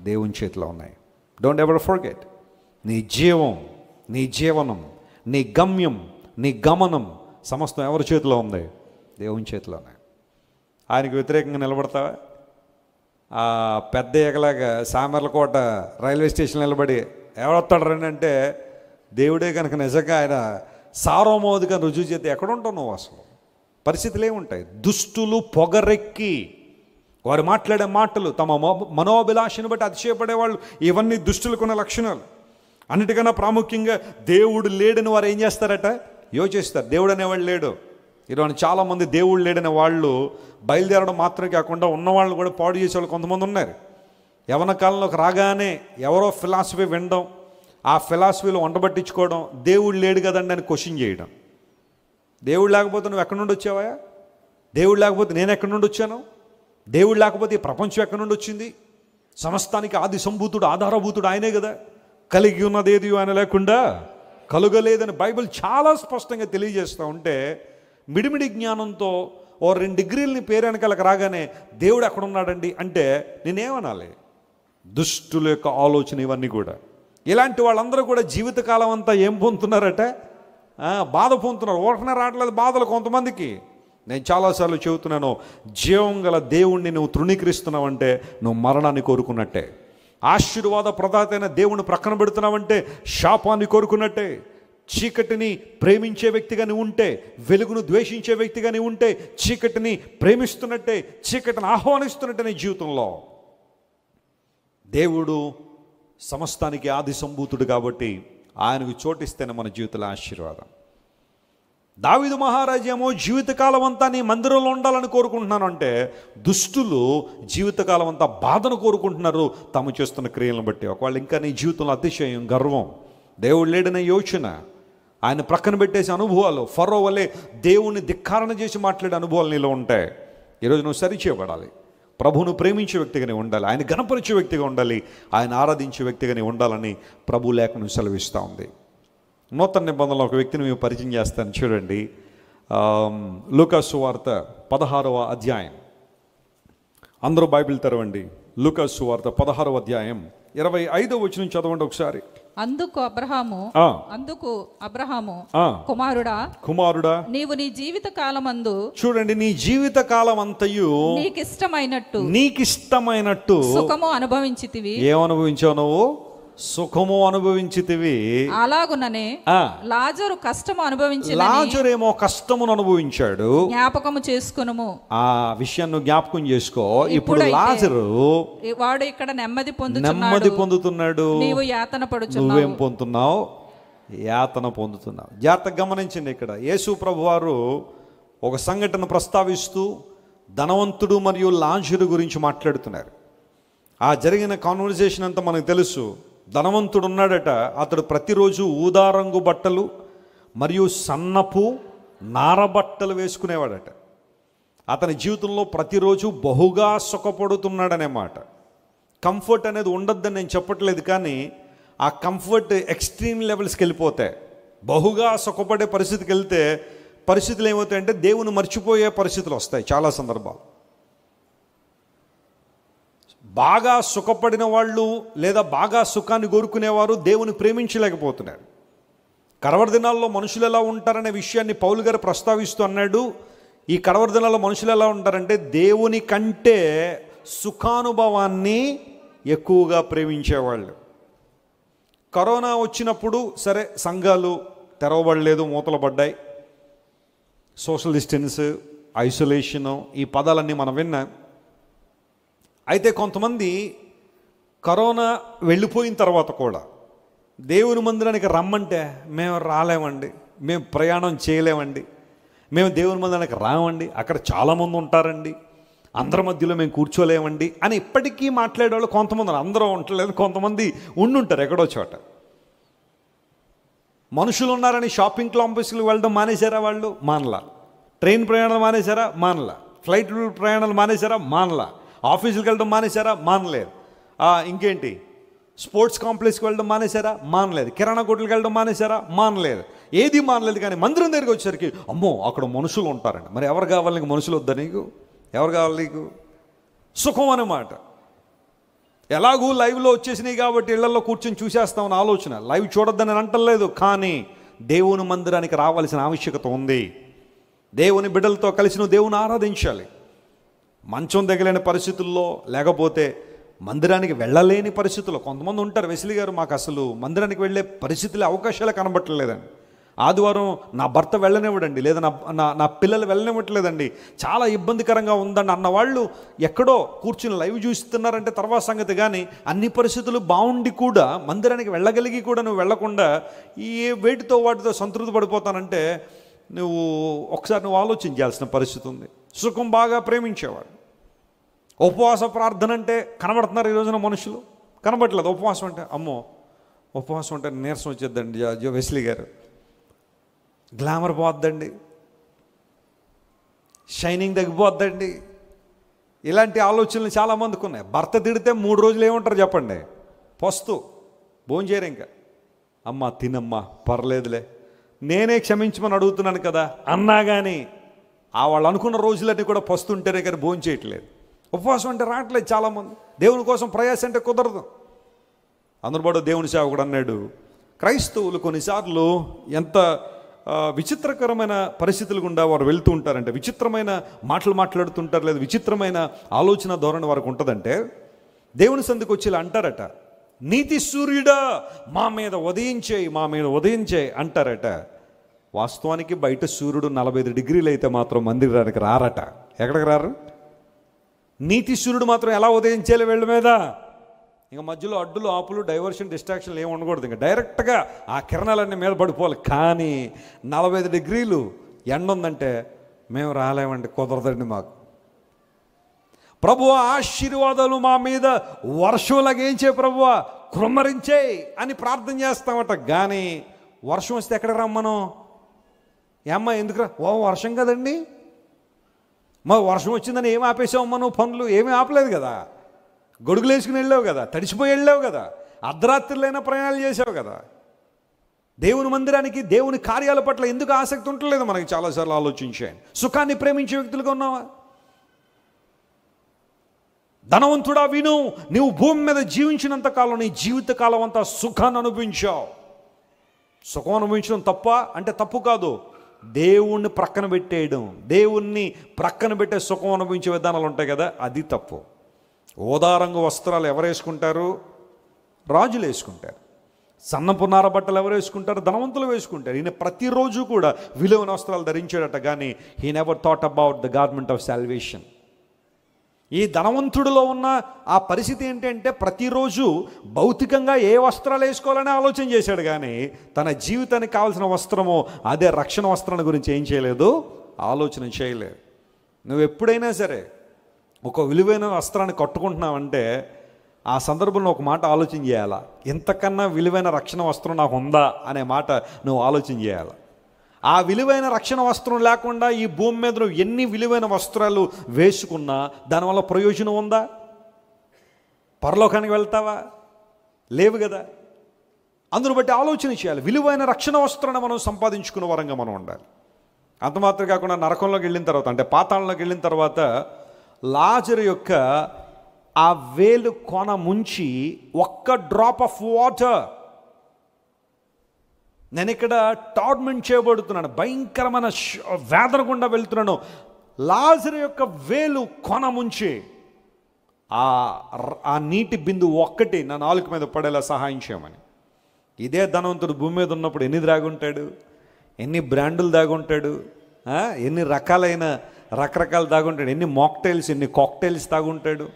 దేవుని చేతిలో ఉన్నాయి. డోంట్ ఎవర్ ఫర్గెట్, నీ జీవం, నీ జీవనం, నీ గమ్యం, నీ గమనం సమస్తం ఎవరి చేతిలో ఉంది? దేవుని చేతిలో ఉన్నాయి. ఆయనకు వ్యతిరేకంగా నిలబడతావా? ఆ పెద్ద ఎగలాగా సామర్లకోట రైల్వే స్టేషన్ నిలబడి ఎవరొస్తాడు రండి అంటే, దేవుడే కనుక నిజంగా ఆయన సార్వభౌమాధికారం రుజువు చేస్తే ఎక్కడుంటావు నువ్వు? అసలు పరిస్థితులు ఏముంటాయి? దుష్టులు పొగరెక్కి వారు మాట్లాడే మాటలు, తమ మనోభిలాషను బట్టి అతిశయపడేవాళ్ళు, ఇవన్నీ దుష్టులకున్న లక్షణాలు. అన్నిటికన్నా ప్రాముఖ్యంగా దేవుడు లేడని వారు ఏం చేస్తారట? యోచిస్తారు. దేవుడు అనేవాళ్ళు లేడు. ఈరోజు చాలామంది దేవుడు లేడనే వాళ్ళు బయలుదేరడం మాత్రమే కాకుండా ఉన్నవాళ్ళు కూడా పాడు చేసేవాళ్ళు కొంతమంది ఉన్నారు. యవన కాలంలోకి రాగానే ఎవరో ఫిలాసఫీ వినడం, ఆ ఫిలాసఫీలో దేవుడు లేకపోతే నేను ఎక్కడి నుండి వచ్చాను? దేవుడు లేకపోతే ఈ ప్రపంచం ఎక్కడి నుండి వచ్చింది? సమస్తానికి ఆది సంభూతుడు, ఆధారభూతుడు ఆయనే కదా. కలిగి ఉన్నదేది ఆయన లేకుండా కలుగలేదని బైబిల్ చాలా స్పష్టంగా తెలియజేస్తూ ఉంటే, మిడిమిడి జ్ఞానంతో ఓ 2 డిగ్రీలని పేరు వెనకాలకు రాగానే దేవుడు ఎక్కడున్నాడండి అంటే నేనేమనాలి? దుష్టుల యొక్క ఆలోచన ఇవన్నీ కూడా. ఇలాంటి వాళ్ళందరూ కూడా జీవితకాలం అంతా ఏం పొందుతున్నారట? బాధ పొందుతున్నారు. ఓటనే రావట్లేదు బాధలు కొంతమందికి. నేను చాలాసార్లు చెబుతున్నాను, జీవం గల దేవుణ్ణి నువ్వు తృణీకరిస్తున్నావంటే నువ్వు మరణాన్ని కోరుకున్నట్టే. ఆశీర్వాద ప్రదాత అయిన దేవుని ప్రక్కన పెడుతున్నావంటే శాపాన్ని కోరుకున్నట్టే. చీకటిని ప్రేమించే వ్యక్తిగా నువ్వు ఉంటే, వెలుగును ద్వేషించే వ్యక్తిగా నువ్వు ఉంటే, చీకటిని ప్రేమిస్తున్నట్టే, చీకటిని ఆహ్వానిస్తున్నట్టే నీ జీవితంలో. దేవుడు సమస్తానికి ఆది సంభూతుడు కాబట్టి ఆయనకు చోటిస్తేనే మన జీవితంలో ఆశీర్వాదం. దావీదు మహారాజు ఏమో జీవితకాలం అంతా నీ మందిరంలో ఉండాలని కోరుకుంటున్నాను అంటే, దుష్టులు జీవితకాలం అంతా బాధను కోరుకుంటున్నారు తాము చేస్తున్న క్రియలను బట్టి. ఒకవేళ ఇంకా నీ జీవితంలో అతిశయం, గర్వం, దేవుడు లేడనే యోచన, ఆయన ప్రక్కన పెట్టేసే అనుభవాలు, ఫరో వలె దేవుణ్ణి ధిక్కారణ చేసి మాట్లాడే అనుభవాలు నీలో ఉంటాయి. ఈరోజు నువ్వు సరిచేయబడాలి. ప్రభువును ప్రేమించే వ్యక్తిగానే ఉండాలి, ఆయన గణపరిచే వ్యక్తిగా ఉండాలి, ఆయన ఆరాధించే వ్యక్తిగానే ఉండాలని ప్రభు లేఖనం సెలవిస్తూ ఉంది. నూతన నిబంధనలో ఒక వ్యక్తిని మేము పరిచయం చేస్తాను, చూడండి. లూకాసు సువార్త 16వ అధ్యాయం. అందరూ బైబిల్ తెరవండి. లూకాసు సువార్త 16వ అధ్యాయం 25వ వచనం చదవండి ఒకసారి. అందుకు అబ్రహాము కుమారుడా నీవు నీ జీవిత కాలమందు, చూడండి, నీ జీవిత కాలం అంతయు నీకిష్టమైనట్టు సుఖము అనుభవించితివి. ఏమనుభవించావు నువ్వు? సుఖము అనుభవించితివి. అలాగుననే లాజరు కష్టము అనుభవించి, లాజరేమో కష్టమును అనుభవించాడు. జ్ఞాపకము చేసుకునుము. ఆ విషయాన్ని జ్ఞాపకం చేసుకో. ఇప్పుడు లాజరు వాడు ఇక్కడ నెమ్మది పొందుతున్నాడు, నీవు యాతన పడుచున్నావు. నువ్వేం పొందుతున్నావు? యాతన పొందుతున్నావు. జాగ్రత్తగా గమనించండి. ఇక్కడ యేసు ప్రభువారు ఒక సంఘటన ప్రస్తావిస్తూ ధనవంతుడు మరియు లాజరు గురించి మాట్లాడుతున్నారు. ఆ జరిగిన కాన్వర్జేషన్ అంతా మనకు తెలుసు. ధనవంతుడు ఉన్నాడట, అతడు ప్రతిరోజు ఊదా రంగు బట్టలు మరియు సన్నపు నారబట్టలు వేసుకునేవాడట. అతని జీవితంలో ప్రతిరోజు బహుగా సుఖపడుతున్నాడనే మాట. కంఫర్ట్ అనేది ఉండొద్దని నేను చెప్పట్లేదు, కానీ ఆ కంఫర్ట్ ఎక్స్ట్రీమ్ లెవెల్స్కి వెళ్ళిపోతే, బహుగా సుఖపడే పరిస్థితికి వెళ్తే పరిస్థితులు ఏమవుతాయంటే దేవుని మర్చిపోయే పరిస్థితులు వస్తాయి చాలా సందర్భాలు. బాగా సుఖపడిన వాళ్ళు లేదా బాగా సుఖాన్ని కోరుకునేవారు దేవుని ప్రేమించలేకపోతున్నారు. కడవరి దినాల్లో మనుషులు ఎలా ఉంటారనే విషయాన్ని పౌలు గారు ప్రస్తావిస్తూ అన్నాడు. ఈ కడవరి దినాల్లో మనుషులు ఎలా ఉంటారంటే దేవుని కంటే సుఖానుభవాన్ని ఎక్కువగా ప్రేమించేవాళ్ళు. కరోనా వచ్చినప్పుడు సరే, సంఘాలు తెరవబడలేదు, మూతలు పడ్డాయి, సోషల్ డిస్టెన్స్, ఐసోలేషను, ఈ పదాలన్నీ మనం విన్నాం. అయితే కొంతమంది కరోనా వెళ్ళిపోయిన తర్వాత కూడా దేవుని మందిరానికి రమ్మంటే మేము రాలేమండి, మేము ప్రయాణం చేయలేమండి, మేము దేవుని మందిరానికి రామండి, అక్కడ చాలామంది ఉంటారండి, అందరి మధ్యలో మేము కూర్చోలేమండి అని ఇప్పటికీ మాట్లాడేవాళ్ళు కొంతమంది. అందరూ ఉండలేదు, కొంతమంది ఉండుంటారు ఎక్కడో చోట. మనుషులు ఉన్నారని షాపింగ్ కాంప్లెక్స్కి వెళ్ళడం మానేశారా? వాళ్ళు మానలా. ట్రైన్ ప్రయాణాలు మానేశారా? మానలా. ఫ్లైట్ ప్రయాణాలు మానేశారా? మానలా. ఆఫీసులకు వెళ్ళడం మానేశారా? మానలేదు. ఇంకేంటి, స్పోర్ట్స్ కాంప్లెక్స్కి వెళ్ళడం మానేశారా? మానలేదు. కిరాణా కొట్లకు వెళ్ళడం మానేశారా? మానలేదు. ఏది మానలేదు. కానీ మందిరం దగ్గరికి వచ్చేసరికి అమ్మో అక్కడ మనుషులు ఉంటారండి. మరి ఎవరు కావాలి నీకు? మనుషులు వద్దా నీకు? ఎవరు కావాలి నీకు? సుఖం అన్నమాట. ఎలాగూ లైవ్లో వచ్చేసినాయి కాబట్టి ఇళ్లలో కూర్చొని చూసేస్తామని ఆలోచన. లైవ్ చూడొద్దని అంటలేదు, కానీ దేవుని మందిరానికి రావాల్సిన ఆవశ్యకత ఉంది. దేవుని బిడ్డలతో కలిసి నువ్వు దేవుని ఆరాధించాలి. మంచం దిగలేని పరిస్థితుల్లో, లేకపోతే మందిరానికి వెళ్ళలేని పరిస్థితుల్లో కొంతమంది ఉంటారు. వెస్లీ గారు, మాకు అసలు మందిరానికి వెళ్ళే పరిస్థితులు, అవకాశాలు కనబట్టలేదండి. ఆదివారం నా భర్త వెళ్ళనివ్వడండి, లేదా నా పిల్లలు వెళ్ళనివ్వట్లేదండి, చాలా ఇబ్బందికరంగా ఉందండి అన్నవాళ్ళు ఎక్కడో కూర్చుని లైవ్ చూస్తున్నారంటే తర్వాత సంగతి. కానీ అన్ని పరిస్థితులు బాగుండి కూడా మందిరానికి వెళ్ళగలిగి కూడా నువ్వు వెళ్లకుండా ఈ వేటితో వాటితో సంతృప్తి పడిపోతానంటే నువ్వు ఒకసారి నువ్వు ఆలోచించాల్సిన పరిస్థితి ఉంది. సుఖం బాగా ప్రేమించేవాడు. ఉపవాస ప్రార్థన అంటే కనబడుతున్నారు ఈ రోజున మనుషులు? కనబడట్లేదు. ఉపవాసం అంటే అమ్మో, ఉపవాసం అంటే నీరసం వచ్చేద్దండి వెస్లీ గారు, గ్లామర్ పోద్దండి. షైనింగ్ తగ్గిపోద్దండి. ఇలాంటి ఆలోచనలు చాలామందికి ఉన్నాయి. భర్త తిడితే 3 రోజులు ఏముంటారు చెప్పండి? పస్తు, భోంచేయరు. ఇంకా అమ్మ తినమ్మా పర్లేదులే, నేనే క్షమించమని అడుగుతున్నాను కదా అన్నా కానీ వాళ్ళు అనుకున్న రోజులన్నీ కూడా పస్తుంటేనే కానీ భోంచేయట్లేదు. ఉపవాసం అంటే రావట్లేదు చాలామంది. దేవుని కోసం ప్రయాస అంటే కుదరదు. అందులో దేవుని సేవకుడు అన్నాడు, క్రైస్తవులు కొన్నిసార్లు ఎంత విచిత్రకరమైన పరిస్థితులు గుండా వారు వెళ్తూ ఉంటారంటే, విచిత్రమైన మాటలు మాట్లాడుతుంటారు, లేదా విచిత్రమైన ఆలోచన ధోరణి వారికి ఉంటుందంటే, దేవుని సందుకు వచ్చి ఇలా అంటారట, నీతి సూర్యుడా మా మీద ఉదయించేయి, మా మీద ఉదయించేయి అంటారట. వాస్తవానికి బయట సూర్యుడు 45 డిగ్రీలు అయితే మాత్రం మందిరానికి రారట. ఎక్కడికి రారు? నీతి సూర్యుడు మాత్రం ఎలా ఉదయించేయాలి వీళ్ళ మీద? ఇంకా మధ్యలో అడ్డులు ఆపులు డైవర్షన్ డిస్ట్రాక్షన్లు ఏమి ఉండకూడదు. ఇంకా డైరెక్ట్గా ఆ కిరణాలన్నీ మీద పడిపోవాలి. కానీ 45 డిగ్రీలు ఎండ ఉందంటే మేము రాలేమండి, కుదరదండి మాకు. ప్రభువా ఆశీర్వాదాలు మా మీద వర్షంలాగా ఏం చేయ ప్రభువా, కృమ్మరించే అని ప్రార్థన చేస్తామట. కానీ వర్షం వస్తే ఎక్కడికి రమ్మను? ఏమ్మా ఎందుకురా? వర్షం కదండి, మా వర్షం వచ్చిందని ఏమి ఆపేసావమ్మా నువ్వు? పనులు ఏమీ ఆపలేదు కదా, గొడుగులు వేసుకుని వెళ్ళావు కదా, తడిసిపోయి వెళ్ళావు కదా, అర్ధరాత్రులైనా ప్రయాణాలు చేసావు కదా. దేవుని మందిరానికి, దేవుని కార్యాల పట్ల ఎందుకు ఆసక్తి ఉండలేదు మనకి? చాలాసార్లు ఆలోచించాను. సుఖాన్ని ప్రేమించే వ్యక్తులుగా ఉన్నావా? ధనవంతుడా విను, నీవు భూమి మీద జీవించినంత కాలం నీ జీవితకాలం అంతా సుఖాన్ని అనుభవించావు. సుఖం అనుభవించడం తప్ప అంటే తప్పు కాదు. దేవుణ్ణి ప్రక్కన పెట్టేయడం, దేవుణ్ణి ప్రక్కన పెట్టే సుఖం అనుభవించే విధానాలు ఉంటాయి కదా, అది తప్పు. ఓదారంగు వస్త్రాలు ఎవరు వేసుకుంటారు? రాజులు వేసుకుంటారు. సన్నపు నార బట్టలు ఎవరు వేసుకుంటారు? ధనవంతులు వేసుకుంటారు. ఈయన ప్రతిరోజు కూడా విలువైన వస్త్రాలు ధరించాడట. కానీ he never thought about the garment of salvation. ఈ ధనవంతుడిలో ఉన్న ఆ పరిస్థితి ఏంటంటే ప్రతిరోజు భౌతికంగా ఏ వస్త్రాలు వేసుకోవాలని ఆలోచన చేశాడు. కానీ తన జీవితానికి కావాల్సిన వస్త్రము, అదే రక్షణ వస్త్రాన్ని గురించి ఏం చేయలేదు, ఆలోచన చేయలేదు. నువ్వు ఎప్పుడైనా సరే ఒక విలువైన వస్త్రాన్ని కట్టుకుంటున్నావంటే ఆ సందర్భంలో ఒక మాట ఆలోచన చేయాలా, ఇంతకన్నా విలువైన రక్షణ వస్త్రం నాకు ఉందా అనే మాట నువ్వు ఆలోచన చేయాలి. ఆ విలువైన రక్షణ వస్త్రం లేకుండా ఈ భూమి మీద నువ్వు ఎన్ని విలువైన వస్త్రాలు వేసుకున్నా దానివల్ల ప్రయోజనం ఉందా? పరలోకానికి వెళ్తావా? లేవు కదా. అందును బట్టి ఆలోచన చేయాలి. విలువైన రక్షణ వస్త్రాన్ని మనం సంపాదించుకున్న వరంగా మనం ఉండాలి. అంత మాత్రం కాకుండా నరకంలోకి వెళ్ళిన తర్వాత, అంటే పాతాళంలోకి వెళ్ళిన తర్వాత లాజరు యొక్క ఆ వేలు కొన ముంచి ఒక్క డ్రాప్ ఆఫ్ వాటర్, నేను ఇక్కడ టార్మెంట్ చేయబడుతున్నాను, భయంకరమైన వేదన గుండా వెళ్తున్నాను, లాజరు యొక్క వేలు కొన ముంచి ఆ నీటి బిందు ఒక్కటి నా నాలుక మీద పడేలా సహాయం చేయమని. ఇదే ధనవంతుడు భూమి మీద ఉన్నప్పుడు ఎన్ని దాగుంటాడు, ఎన్ని బ్రాండులు దాగుంటాడు, ఎన్ని రకరకాలు దాగుంటాడు, ఎన్ని మాక్టైల్స్, ఎన్ని కాక్టైల్స్ తాగుంటాడు,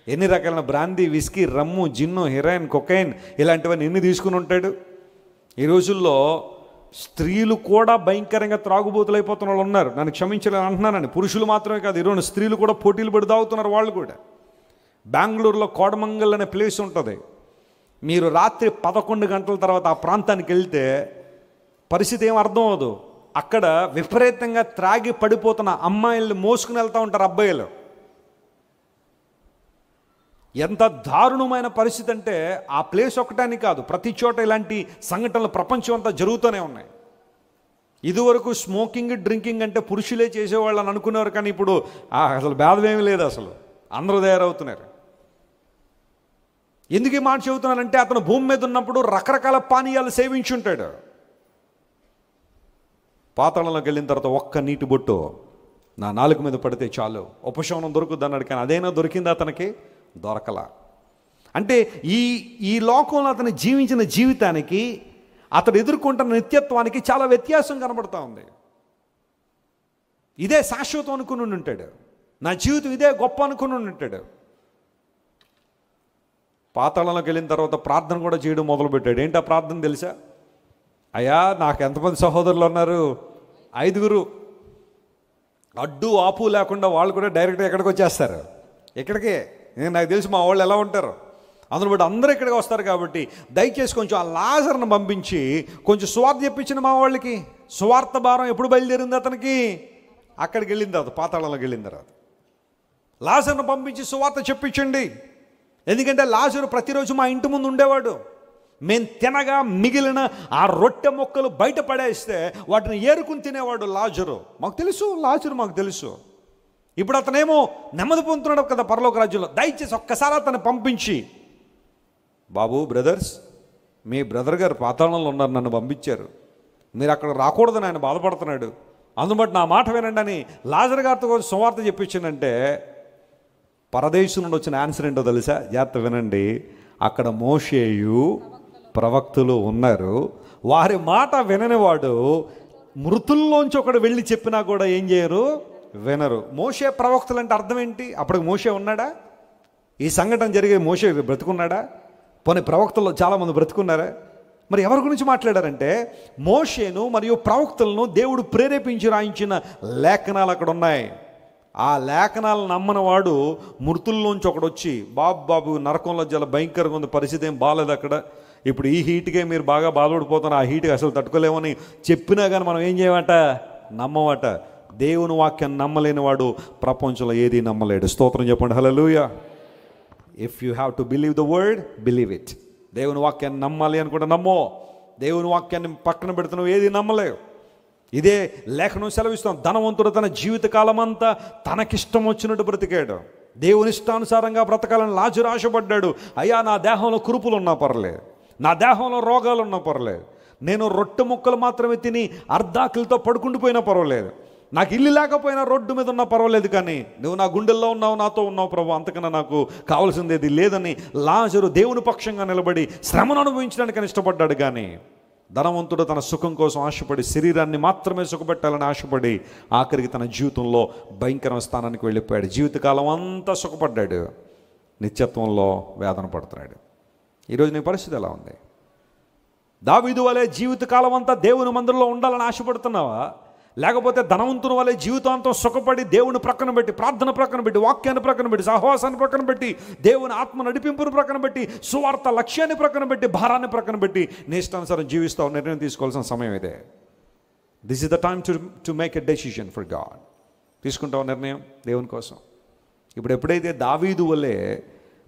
ఎన్ని రకాలైన బ్రాందీ, విస్కీ, రమ్ము, జిన్ను, హెరాయిన్, కొకైన్ ఇలాంటివన్నీ ఎన్ని తీసుకుని ఉంటాడు. ఈ రోజుల్లో స్త్రీలు కూడా భయంకరంగా త్రాగుబోతులు అయిపోతున్న వాళ్ళు ఉన్నారు. నన్ను క్షమించాలని అంటున్నానండి. పురుషులు మాత్రమే కాదు, ఈరోజు స్త్రీలు కూడా పోటీలు పడి తాగుతున్నారు. వాళ్ళు కూడా బెంగళూరులో కోడమంగల్ అనే ప్లేస్ ఉంటుంది. మీరు రాత్రి 11 గంటల తర్వాత ఆ ప్రాంతానికి వెళ్తే పరిస్థితి ఏం అర్థం అవ్వదు. అక్కడ విపరీతంగా త్రాగి పడిపోతున్న అమ్మాయిల్ని మోసుకుని వెళ్తూ ఉంటారు అబ్బాయిలు. ఎంత దారుణమైన పరిస్థితి అంటే ఆ ప్లేస్ ఒకటానికి కాదు, ప్రతి చోట ఇలాంటి సంఘటనలు ప్రపంచం అంతా జరుగుతూనే ఉన్నాయి. ఇదివరకు స్మోకింగ్, డ్రింకింగ్ అంటే పురుషులే చేసేవాళ్ళు అని అనుకునేవారు. కానీ ఇప్పుడు అసలు భేదమేమీ లేదు, అసలు అందరూ తయారవుతున్నారు. ఎందుకు ఈ మాట చెబుతున్నానంటే అతను భూమి మీద ఉన్నప్పుడు రకరకాల పానీయాలు సేవించుంటాడు. పాతాళంలోకి వెళ్ళిన తర్వాత ఒక్క నీటి బొట్టు నా నాలుక మీద పడితే చాలు, ఉపశమనం దొరుకుద్ది అన్నాడు. కానీ అదైనా దొరికింది అతనికి? దొరకలా. అంటే ఈ లోకంలో అతను జీవించిన జీవితానికి, అతడు ఎదుర్కొంటున్న నిత్యత్వానికి చాలా వ్యత్యాసం కనబడుతూ ఉంది. ఇదే శాశ్వతం అనుకుని ఉంటాడు, నా జీవితం ఇదే గొప్ప అనుకుని ఉంటాడు. పాతాళంలోకి వెళ్ళిన తర్వాత ప్రార్థన కూడా చేయడం మొదలుపెట్టాడు. ఏంటి ఆ ప్రార్థన తెలుసా? అయ్యా నాకు ఎంతమంది సహోదరులు ఉన్నారు? 5. అడ్డు ఆపు లేకుండా వాళ్ళు కూడా డైరెక్ట్గా ఎక్కడికి వచ్చేస్తారు. ఇక్కడికే. నాకు తెలిసి మా వాళ్ళు ఎలా ఉంటారు, అందులో బట్టి అందరూ ఇక్కడికి వస్తారు. కాబట్టి దయచేసి కొంచెం ఆ లాజర్ను పంపించి కొంచెం సువార్త చెప్పించిన మా వాళ్ళకి. సువార్త భారం ఎప్పుడు బయలుదేరింది అతనికి? అక్కడికి వెళ్ళిన తర్వాత, పాతాళంలోకి వెళ్ళిన తర్వాత లాజరును పంపించి సువార్త చెప్పించండి. ఎందుకంటే లాజరు ప్రతిరోజు మా ఇంటి ముందు ఉండేవాడు. మేము తినగా మిగిలిన ఆ రొట్టె ముక్కలు బయట పడేస్తే వాటిని ఏరుకుని తినేవాడు లాజరు. మాకు తెలుసు, లాజరు మాకు తెలుసు. ఇప్పుడు అతనేమో నెమ్మది పొందుతున్నాడు కదా పరలోక రాజ్యంలో. దయచేసి ఒక్కసారి అతను పంపించి, బాబు బ్రదర్స్, మీ బ్రదర్ గారు పాతాళంలో ఉన్నారు, నన్ను పంపించారు, మీరు అక్కడ రాకూడదని ఆయన బాధపడుతున్నాడు, అందుబట్టి నా మాట వినండి అని లాజరు గారితో సువార్త చెప్పించిందంటే పరదేశం నుండి వచ్చిన ఆన్సర్ ఏంటో తెలుసా? జాగ్రత్త వినండి. అక్కడ మోషేయు ప్రవక్తలు ఉన్నారు. వారి మాట విననివాడు మృతుల్లోంచి ఒకడు వెళ్ళి చెప్పినా కూడా ఏం చేయరు, వినరు. మోషే ప్రవక్తలు అంటే అర్థం ఏంటి? అప్పటికి మోషే ఉన్నాడా? ఈ సంఘటన జరిగే మోషే బ్రతుకున్నాడా? పోనీ ప్రవక్తల్లో చాలామంది బ్రతుకున్నారా? మరి ఎవరి గురించి మాట్లాడారంటే మోషేను మరియు ప్రవక్తలను దేవుడు ప్రేరేపించి రాయించిన లేఖనాలు అక్కడ ఉన్నాయి. ఆ లేఖనాలను నమ్మని వాడు మృతుల్లోంచి ఒకడు వచ్చి, బాబు నరకంలో చాలా భయంకరంగా ఉంది, పరిస్థితి ఏం బాగాలేదు అక్కడ, ఇప్పుడు ఈ హీట్కే మీరు బాగా బాధపడిపోతున్నారు, ఆ హీట్కి అసలు తట్టుకోలేమని చెప్పినా కానీ మనం ఏం చేయమట, నమ్మవట. దేవుని వాక్యాన్ని నమ్మలేని వాడు ప్రపంచంలో ఏది నమ్మలేడు. స్తోత్రం చెప్పండి, hallelujah. If you have to believe the word, believe it. దేవుని వాక్యాన్ని నమ్మాలి అనుకుంటే నమ్మో. దేవుని వాక్యాన్ని పక్కన పెడుతున్నావు, ఏది నమ్మలేవు. ఇదే లేఖనం సెలవిస్తాం. ధనవంతుడు తన జీవితకాలం అంతా తనకిష్టం వచ్చినట్టు బ్రతికాడు. దేవుని ఇష్టానుసారంగా బ్రతకాలని లాజరు ఆశపడ్డాడు. అయ్యా, నా దేహంలో కురుపులు ఉన్నా పర్లేదు, నా దేహంలో రోగాలు ఉన్నా పర్లేదు, నేను రొట్టె ముక్కలు మాత్రమే తిని అర్ధాకిలతో పడుకుండిపోయినా పర్వాలేదు, నాకు ఇల్లు లేకపోయినా రోడ్డు మీద ఉన్నా పర్వాలేదు, కానీ నువ్వు నా గుండెల్లో ఉన్నావు, నాతో ఉన్నావు ప్రభు, అంతకన్నా నాకు కావాల్సిందేది లేదని లాజరు దేవుని పక్షంగా నిలబడి శ్రమను అనుభవించడానికి ఇష్టపడ్డాడు. కానీ ధనవంతుడు తన సుఖం కోసం ఆశపడి, శరీరాన్ని మాత్రమే సుఖపెట్టాలని ఆశపడి ఆఖరికి తన జీవితంలో భయంకరమైన స్థానానికి వెళ్ళిపోయాడు. జీవితకాలం అంతా సుఖపడ్డాడు, నిత్యత్వంలో వేదన పడుతున్నాడు. ఈరోజు నీ పరిస్థితి ఎలా ఉంది? దావీదు వలె జీవితకాలం అంతా దేవుని మందిరంలో ఉండాలని ఆశపడుతున్నావా? లేకపోతే ధనవంతుని వలె జీవితాంతం సుఖపడి దేవుని ప్రక్కన పెట్టి, ప్రార్థన ప్రక్కన పెట్టి, వాక్యాన్ని ప్రక్కన పెట్టి, సహవాసాన్ని ప్రక్కన పెట్టి, దేవుని ఆత్మ నడిపింపును ప్రక్కన పెట్టి, సువార్త లక్ష్యాన్ని ప్రక్కన పెట్టి, భారాన్ని ప్రక్కన పెట్టి నీ ఇష్టానుసారం జీవిస్తావు? నిర్ణయం తీసుకోవాల్సిన సమయం ఇదే. This is the time to make a decision for God. తీసుకుంటావు నిర్ణయం దేవుని కోసం. ఇప్పుడు ఎప్పుడైతే దావీదు వలె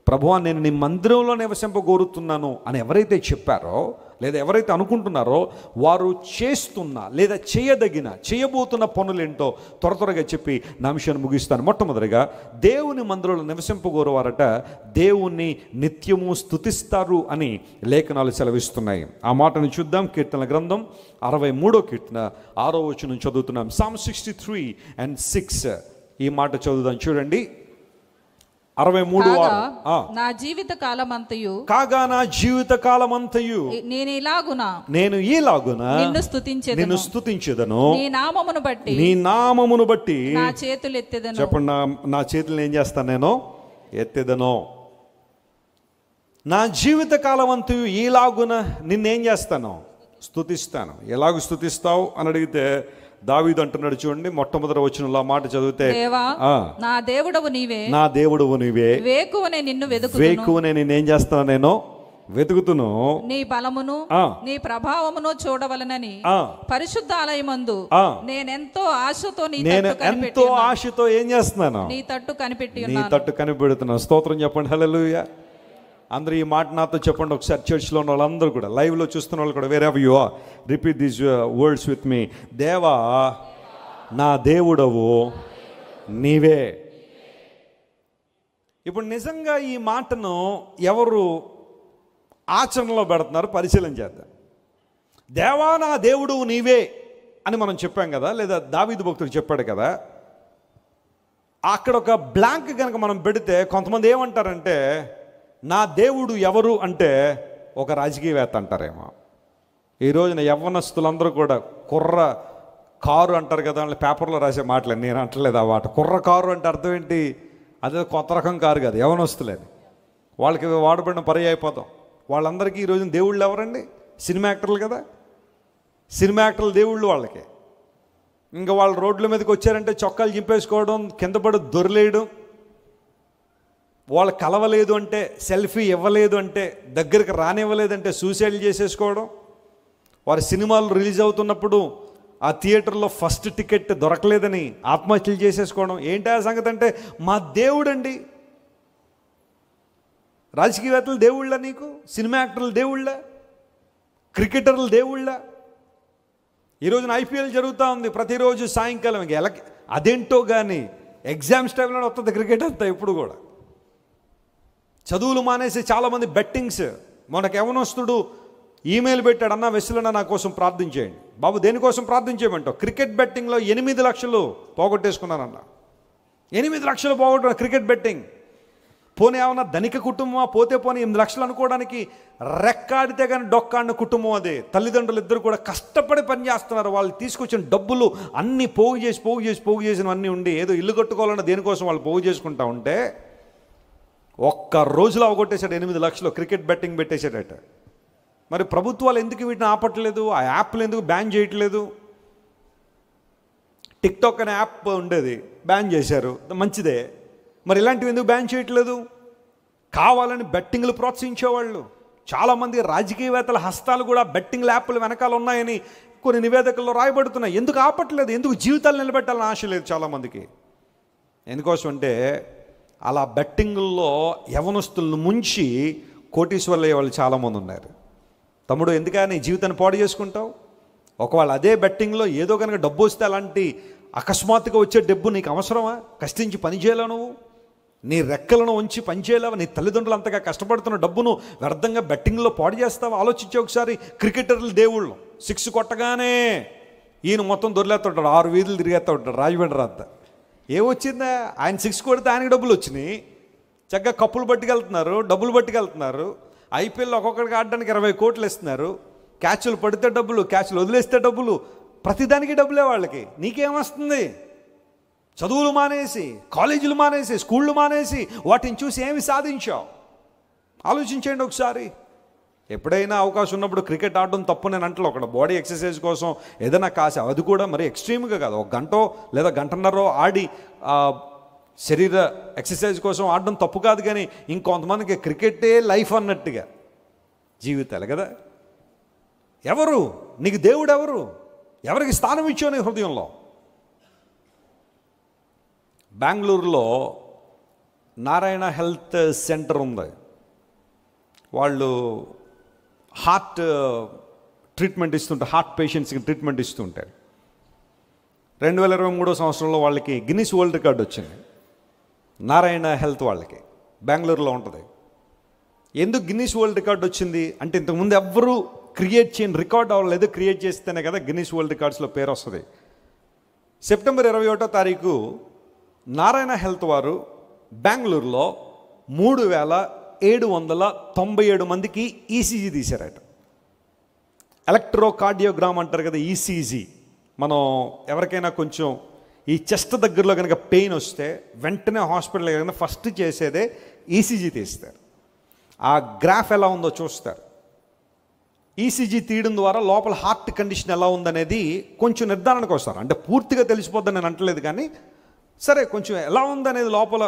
ప్రభువా నేను నీ మందిరంలో నివసింపగోరుతున్నాను అని ఎవరైతే చెప్పారో, లేదా ఎవరైతే అనుకుంటున్నారో, వారు చేస్తున్న లేదా చేయబోతున్న పనులేంటో త్వరగా చెప్పి నా విషయాన్ని ముగిస్తాను. మొట్టమొదటిగా దేవుని మందిరంలో నివసింపగోరువారట దేవుణ్ణి నిత్యము స్తుతిస్తారు అని లేఖనాలు సెలవిస్తున్నాయి. ఆ మాటను చూద్దాం. కీర్తన గ్రంథం 63వ కీర్తన 6వ వచనం చదువుతున్నాం. Psalm 63:6 ఈ మాట చదువుదాం. చూడండి. 63 నా జీవిత కాలమంతయు కాగా నా జీవిత కాలమంతయు నేను ఇలాగున నిన్ను స్తుతించెదను, నీ నామమును బట్టి నా చేతులు ఎత్తెదను. చెప్పండి, నా చేతులు ఏం చేస్తాను? నేను ఎత్తెదను. నా జీవిత కాలమంతయు ఈలాగున నిన్నేం చేస్తాను? స్తుతిస్తాను. ఎలాగూ స్తుతిస్తావు అని అడిగితే దావీదు అంటున్నాడు. చూడండి, మొట్టమొదటి వచనంలో మాట చదివితే, నా దేవుడవు నీవే, వేకువనే నిన్నేం చేస్తాను? నేను వెతుకుతును, నీ బలమును నీ ప్రభావమును చూడవలనని పరిశుద్ధ ఆలయమందు నేనెంతో ఆశతో ఏం చేస్తున్నాను? నీ తట్టు కనిపెడుతున్నాను. స్తోత్రం చెప్పండి, హల్లెలూయా. అందరూ ఈ మాట నాతో చెప్పండి ఒకసారి. చర్చ్లో ఉన్న వాళ్ళందరూ కూడా, లైవ్లో చూస్తున్న వాళ్ళు కూడా, wherever you are, repeat these words with me. దేవా, నా దేవుడవు నీవే. ఇప్పుడు నిజంగా ఈ మాటను ఎవరు ఆచరణలో పెడుతున్నారు పరిశీలన చేద్దాం. దేవా, నా దేవుడవు నీవే అని మనం చెప్పాం కదా, లేదా దావీదు భక్తుడు చెప్పాడు కదా. అక్కడ ఒక బ్లాంక్ కనుక మనం పెడితే కొంతమంది ఏమంటారంటే, నా దేవుడు ఎవరు అంటే ఒక రాజకీయవేత్త అంటారేమో. ఈ రోజున యవ్వనస్తులందరూ కూడా కుర్ర కారు అంటారు కదా, వాళ్ళ పేపర్లో రాసే మాటలు, నేను అంటలేదు ఆ మాట. కుర్ర కారు అంటే అర్థం ఏంటి? అదే కొత్త రకం కారు కాదు, యవ్వనస్తులేని వాళ్ళకి వాడబడిన పర్యాయపదం. వాళ్ళందరికీ ఈ రోజున దేవుళ్ళు ఎవరండి? సినిమా యాక్టర్లు కదా. సినిమా యాక్టర్లు దేవుళ్ళు వాళ్ళకి. ఇంకా వాళ్ళు రోడ్ల మీదకి వచ్చారంటే చొక్కాలు చింపేసుకోవడం, కింద పడి దొరిలేయడం, వాళ్ళు కలవలేదు అంటే, సెల్ఫీ ఇవ్వలేదు అంటే, దగ్గరికి రానివ్వలేదంటే సూసైడ్ చేసేసుకోవడం, వారి సినిమాలు రిలీజ్ అవుతున్నప్పుడు ఆ థియేటర్లో ఫస్ట్ టికెట్ దొరకలేదని ఆత్మహత్యలు చేసేసుకోవడం. ఏంటి ఆ సంగతి అంటే, మా దేవుడండి. రాజకీయవేత్తలు దేవుళ్ళ, నీకు సినిమా యాక్టర్లు దేవుళ్ళ, క్రికెటర్లు దేవుళ్ళ. ఈరోజున ఐపీఎల్ జరుగుతూ ఉంది ప్రతిరోజు సాయంకాలం. అదేంటో కానీ ఎగ్జామ్స్ టైంలో వస్తుంది క్రికెట్ అంతా. ఇప్పుడు కూడా చదువులు మానేసి చాలామంది బెట్టింగ్స్. మనకు యవనస్తుడు ఈమెయిల్ పెట్టాడు, అన్న వెస్సులన్న నా కోసం ప్రార్థన చేయండి. బాబు దేనికోసం ప్రార్థన చేయమంటావు? క్రికెట్ బెట్టింగ్లో 8 లక్షలు పోగొట్టేసుకున్నానన్న. 8 లక్షలు పోగొట్టు క్రికెట్ బెట్టింగ్. పోనీ ఏమన్నా ధనిక కుటుంబమా? పోతే పోనీ 8 లక్షలు అనుకోవడానికి రెక్కాడితే కానీ డొక్కాడిన కుటుంబం అది. తల్లిదండ్రులు ఇద్దరు కూడా కష్టపడి పనిచేస్తున్నారు. వాళ్ళు తీసుకొచ్చిన డబ్బులు అన్నీ పోగు చేసినవన్నీ ఉండి ఏదో ఇల్లు కట్టుకోవాలన్న దేనికోసం వాళ్ళు పోగు చేసుకుంటా ఉంటే ఒక్క రోజులో అవగొట్టేశాడు 8 లక్షలు. క్రికెట్ బెట్టింగ్ పెట్టేశాడట. మరి ప్రభుత్వాలు ఎందుకు వీటిని ఆపట్లేదు? ఆ యాప్లు ఎందుకు బ్యాన్ చేయట్లేదు? టిక్టాక్ అనే యాప్ ఉండేది, బ్యాన్ చేశారు, మంచిదే. మరి ఇలాంటివి ఎందుకు బ్యాన్ చేయట్లేదు? కావాలని బెట్టింగ్లు ప్రోత్సహించేవాళ్ళు చాలామంది రాజకీయవేత్తల హస్తాలు కూడా బెట్టింగ్ యాప్లు వెనకాల ఉన్నాయని కొన్ని నివేదికల్లో రాయబడుతున్నాయి. ఎందుకు ఆపట్లేదు? ఎందుకు జీవితాలు నిలబెట్టాలని ఆశ లేదు చాలామందికి. ఎందుకోసం అంటే అలా బెట్టింగుల్లో యవనస్తులను ముంచి కోటీశ్వర్లు అయ్యే వాళ్ళు చాలామంది ఉన్నారు. తమ్ముడు, ఎందుకని జీవితాన్ని పాడు చేసుకుంటావు? ఒకవేళ అదే బెట్టింగ్లో ఏదో కనుక డబ్బు వస్తే అలాంటి అకస్మాత్తుగా వచ్చే డబ్బు నీకు అవసరమా? కష్టించి పని చేయలేవు, నువ్వు నీ రెక్కలను ఉంచి పని చేయలేవా? నీ తల్లిదండ్రులు అంతగా కష్టపడుతున్న డబ్బును వ్యర్థంగా బెట్టింగ్లో పాడు చేస్తావా? ఆలోచించే ఒకసారి. క్రికెటర్లు దేవుళ్ళు 6 కొట్టగానే ఈయన మొత్తం దొరిలేస్తుంటాడు, 6 వీధులు తిరిగేస్తూ ఉంటాడు రాజమండ్రి అంతా. ఏమొచ్చిందా? ఆయన 6 కొడితే ఆయనకి డబ్బులు వచ్చినాయి. చక్కగా కప్పులు పట్టుకెళ్తున్నారు, డబ్బులు పట్టుకెళ్తున్నారు. ఐపీఎల్ ఒక్కొక్కడికి ఆడడానికి 20 కోట్లు ఇస్తున్నారు. క్యాచ్లు పడితే డబ్బులు, క్యాచ్లు వదిలేస్తే డబ్బులు, ప్రతిదానికి డబ్బులే వాళ్ళకి. నీకేమొస్తుంది? చదువులు మానేసి, కాలేజీలు మానేసి, స్కూళ్ళు మానేసి వాటిని చూసి ఏమి సాధించావు? ఆలోచించండి ఒకసారి. ఎప్పుడైనా అవకాశం ఉన్నప్పుడు క్రికెట్ ఆడడం తప్పు నేను అంటలో. ఒక బాడీ ఎక్సర్సైజ్ కోసం ఏదైనా కాసి, అది కూడా మరి ఎక్స్ట్రీమ్గా కాదు, 1 గంటో లేదా 1.5 గంటన్నర ఆడి శరీర ఎక్సర్సైజ్ కోసం ఆడడం తప్పు కాదు. కానీ ఇంకొంతమందికి క్రికెటే లైఫ్ అన్నట్టుగా జీవితాలు కదా. ఎవరు నీకు దేవుడు? ఎవరికి స్థానం ఇచ్చావు నీ హృదయంలో? బెంగళూరులో నారాయణ హెల్త్ సెంటర్ ఉంది. వాళ్ళు హార్ట్ ట్రీట్మెంట్ ఇస్తుంటారు, హార్ట్ పేషెంట్స్కి ట్రీట్మెంట్ ఇస్తుంటారు. 2023 సంవత్సరంలో వాళ్ళకి గిన్నిస్ వరల్డ్ రికార్డు వచ్చింది. నారాయణ హెల్త్ వాళ్ళకి బెంగళూరులో ఉంటుంది. ఎందుకు గిన్నిస్ వరల్డ్ రికార్డు వచ్చింది అంటే, ఇంతకుముందు ఎవ్వరూ క్రియేట్ చేయని రికార్డ్ అవ్వలేదు. క్రియేట్ చేస్తేనే కదా గిన్నిస్ వరల్డ్ రికార్డ్స్లో పేరు వస్తుంది. సెప్టెంబర్ 21వ తారీఖు నారాయణ హెల్త్ వారు బెంగళూరులో 3797 మందికి ఈసీజీ తీశారట. ఎలక్ట్రోకార్డియోగ్రామ్ అంటారు కదా, ఈసీజీ. మనం ఎవరికైనా కొంచెం ఈ చెస్ట్ దగ్గరలో కనుక పెయిన్ వస్తే వెంటనే హాస్పిటల్ కనుక ఫస్ట్ చేసేదే ఈసీజీ తీస్తారు. ఆ గ్రాఫ్ ఎలా ఉందో చూస్తారు. ఈసీజీ తీయడం ద్వారా లోపల హార్ట్ కండిషన్ ఎలా ఉందనేది కొంచెం నిర్ధారణకు వస్తారు. అంటే పూర్తిగా తెలిసిపోద్దని నేను అంటలేదు, కానీ సరే కొంచెం ఎలా ఉందనేది లోపల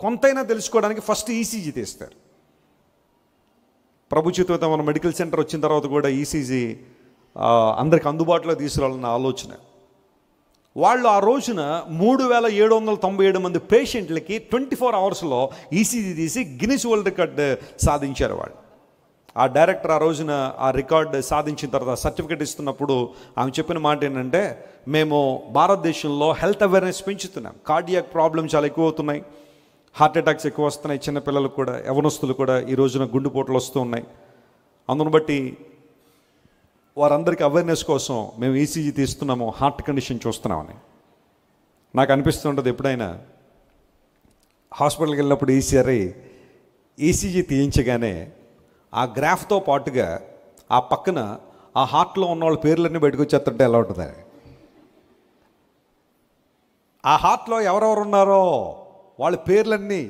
కొంతైనా తెలుసుకోవడానికి ఫస్ట్ ఈసీజీ తీస్తారు. ప్రభుత్వ మన మెడికల్ సెంటర్ వచ్చిన తర్వాత కూడా ఈసీజీ అందరికి అందుబాటులో తీసుకురావాలన్న ఆలోచన. వాళ్ళు ఆ రోజున 3797 మంది పేషెంట్లకి 24 అవర్స్లో ఈసీజీ తీసి గిన్నిస్ వరల్డ్ రికార్డ్ సాధించారు వాళ్ళు. ఆ డైరెక్టర్ ఆ రోజున ఆ రికార్డ్ సాధించిన తర్వాత సర్టిఫికేట్ ఇస్తున్నప్పుడు ఆమె చెప్పిన మాట ఏంటంటే, మేము భారతదేశంలో హెల్త్ అవేర్నెస్ పెంచుతున్నాం. కార్డియాక్ ప్రాబ్లమ్స్ చాలా ఎక్కువ అవుతున్నాయి, హార్ట్ అటాక్స్ ఎక్కువ వస్తున్నాయి, చిన్నపిల్లలకు కూడా, యవనస్తులు కూడా ఈ రోజున గుండెపోట్లు వస్తూ ఉన్నాయి. అందును బట్టి వారందరికీ అవేర్నెస్ కోసం మేము ఈసీజీ తీస్తున్నాము, హార్ట్ కండిషన్ చూస్తున్నామని. నాకు అనిపిస్తుంటుంది ఎప్పుడైనా హాస్పిటల్కి వెళ్ళినప్పుడు ఈసీజీ తీయించగానే ఆ గ్రాఫ్తో పాటుగా ఆ పక్కన ఆ హార్ట్లో ఉన్న వాళ్ళ పేర్లన్నీ బయటకు వచ్చేస్తుంటే ఎలా ఉంటుంది? ఆ హార్ట్లో ఎవరెవరు ఉన్నారో వాళ్ళ పేర్లన్నీ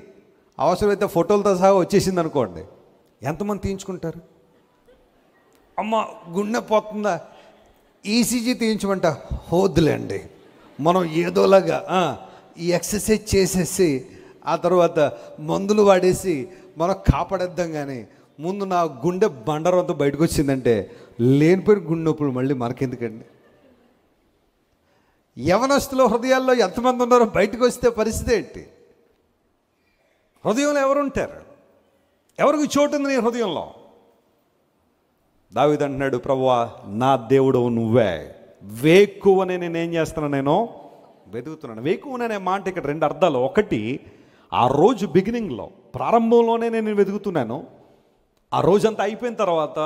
అవసరమైతే ఫోటోలతో సహా వచ్చేసింది అనుకోండి, ఎంతమంది తీయించుకుంటారు? అమ్మ గుండె పోతుందా, ఈసీజీ తీయించమంట, వద్దులేండి మనం ఏదోలాగా ఈ ఎక్సర్సైజ్ చేసేసి ఆ తర్వాత మందులు వాడేసి మనం కాపాడేద్దాం, కానీ ముందు నా గుండె బండరంతో బయటకు వచ్చిందంటే లేనిపోయిన గుండె నొప్పులు మళ్ళీ మనకెందుకండి? యవనస్తుల హృదయాల్లో ఎంతమంది ఉన్నారో బయటకు వస్తే పరిస్థితి ఏంటి? హృదయంలో ఎవరుంటారు? ఎవరికి చోటు ఉంది నీ హృదయంలో? దావీదు అంటున్నాడు, ప్రభువా నా దేవుడు నువ్వే, వేకువనే నేనేం చేస్తున్నాను, నేను వెతుకుతున్నాను. వేకువననే మాట ఇక్కడ రెండు అర్థాలు. ఒకటి, ఆ రోజు బిగినింగ్లో, ప్రారంభంలోనే నేను వెతుకుతున్నాను. ఆ రోజంతా అయిపోయిన తర్వాత,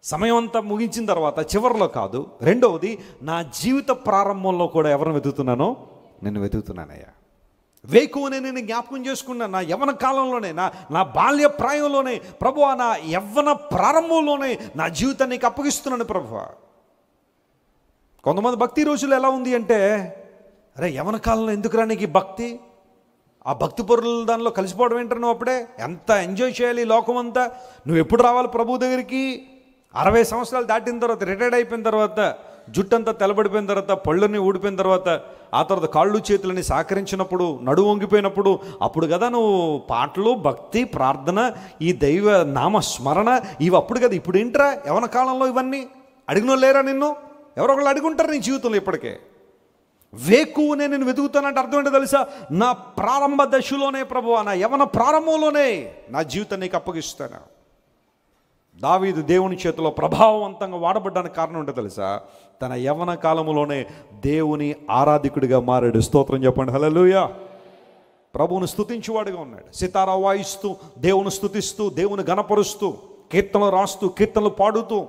సమయం అంతా ముగించిన తర్వాత, చివరిలో కాదు. రెండవది, నా జీవిత ప్రారంభంలో కూడా ఎవరిని వెతుకుతున్నానో నేను వెతుకుతున్నానయ్యా. వేకువనే నేను జ్ఞాపకం చేసుకున్నాను. నా యవ్వన కాలంలోనే, నా బాల్య ప్రాయంలోనే, ప్రభువా నా యవ్వన ప్రారంభంలోనే నా జీవితాన్ని నీకు అప్పగిస్తున్నాను ప్రభువా. కొంతమంది భక్తి రోజులు ఎలా ఉంది అంటే, అరే యవ్వన కాలంలో ఎందుకురా నీకు భక్తి? ఆ భక్తి పరుల దానిలో కలిసిపోవడం ఏంటో, నువ్వు అప్పుడే ఎంత ఎంజాయ్ చేయాలి ఈ లోకం అంతా. నువ్వు ఎప్పుడు రావాలి ప్రభు దగ్గరికి? 60 సంవత్సరాలు దాటిన తర్వాత, రిటైర్డ్ అయిపోయిన తర్వాత, జుట్టంతా తెల్లబడిపోయిన తర్వాత, పళ్ళని ఊడిపోయిన తర్వాత, ఆ తర్వాత కాళ్ళు చేతులని సహకరించినప్పుడు, నడుము వంగిపోయినప్పుడు, అప్పుడు కదా నువ్వు పాటలు, భక్తి, ప్రార్థన, ఈ దైవ నామ స్మరణ ఇవి అప్పుడు కదా. ఇప్పుడు ఏంట్రా యవ్వన కాలంలో ఇవన్నీ? అడిగినో లేరా నిన్ను? ఎవరో ఒకళ్ళు అడుగుంటారు నీ జీవితంలో. ఇప్పటికే వేకువనే నేను వెతుకుతానంటే అర్థం ఏంటో తెలుసా? నా ప్రారంభ దశలోనే ప్రభువా, నా యవ్వన ప్రారంభంలోనే నా జీవితాన్ని నీకు అప్పగిస్తాను. దావీదు దేవుని చేతిలో ప్రభావవంతంగా వాడబడ్డానికి కారణం ఏంటో తెలుసా? తన యవ్వన కాలంలోనే దేవుని ఆరాధికుడిగా మారాడు. స్తోత్రం చెప్పండి, హల్లెలూయా. ప్రభువును స్తుతించువాడుగా ఉన్నాడు. సితారా వాయిస్తూ, దేవుని స్తుతిస్తూ, దేవుని గణపరుస్తూ, కీర్తనలు రాస్తూ, కీర్తనలు పాడుతూ.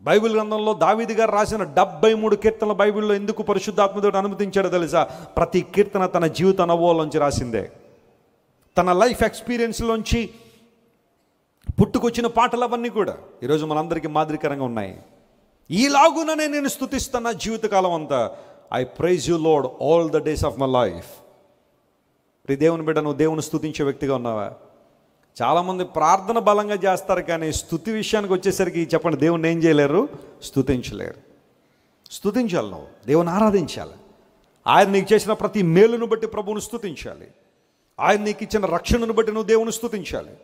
బైబిల్ గ్రంథంలో దావీదు గారు రాసిన 73 కీర్తనలు బైబిల్లో ఎందుకు పరిశుద్ధాత్మదేవుడు అనుమతించాడో తెలుసా? ప్రతి కీర్తన తన జీవిత అనుభవాల్లోంచి రాసిందే. తన లైఫ్ ఎక్స్పీరియన్స్లోంచి పుట్టుకొచ్చిన పాటలు అవన్నీ కూడా ఈరోజు మనందరికీ మాదిరికరంగా ఉన్నాయి. ఈలాగుననే నేను స్తుతిస్తాను నా జీవితకాలం అంతా. I praise you Lord all the days of my life. ప్రియ దేవుని బిడ్డ, నువ్వు దేవుని స్తుతించే వ్యక్తిగా ఉన్నావా? చాలామంది ప్రార్థన బలంగా చేస్తారు, కానీ స్తుతి విషయానికి వచ్చేసరికి చెప్పండి, దేవుని ఏం చేయలేరు? స్తుతించలేరు. స్తుతించాలి, నువ్వు దేవుని ఆరాధించాలి. ఆయన నీకు చేసిన ప్రతి మేలును బట్టి ప్రభువును స్తుతించాలి. ఆయన నీకు ఇచ్చిన రక్షణను బట్టి నువ్వు దేవుని స్తుతించాలి.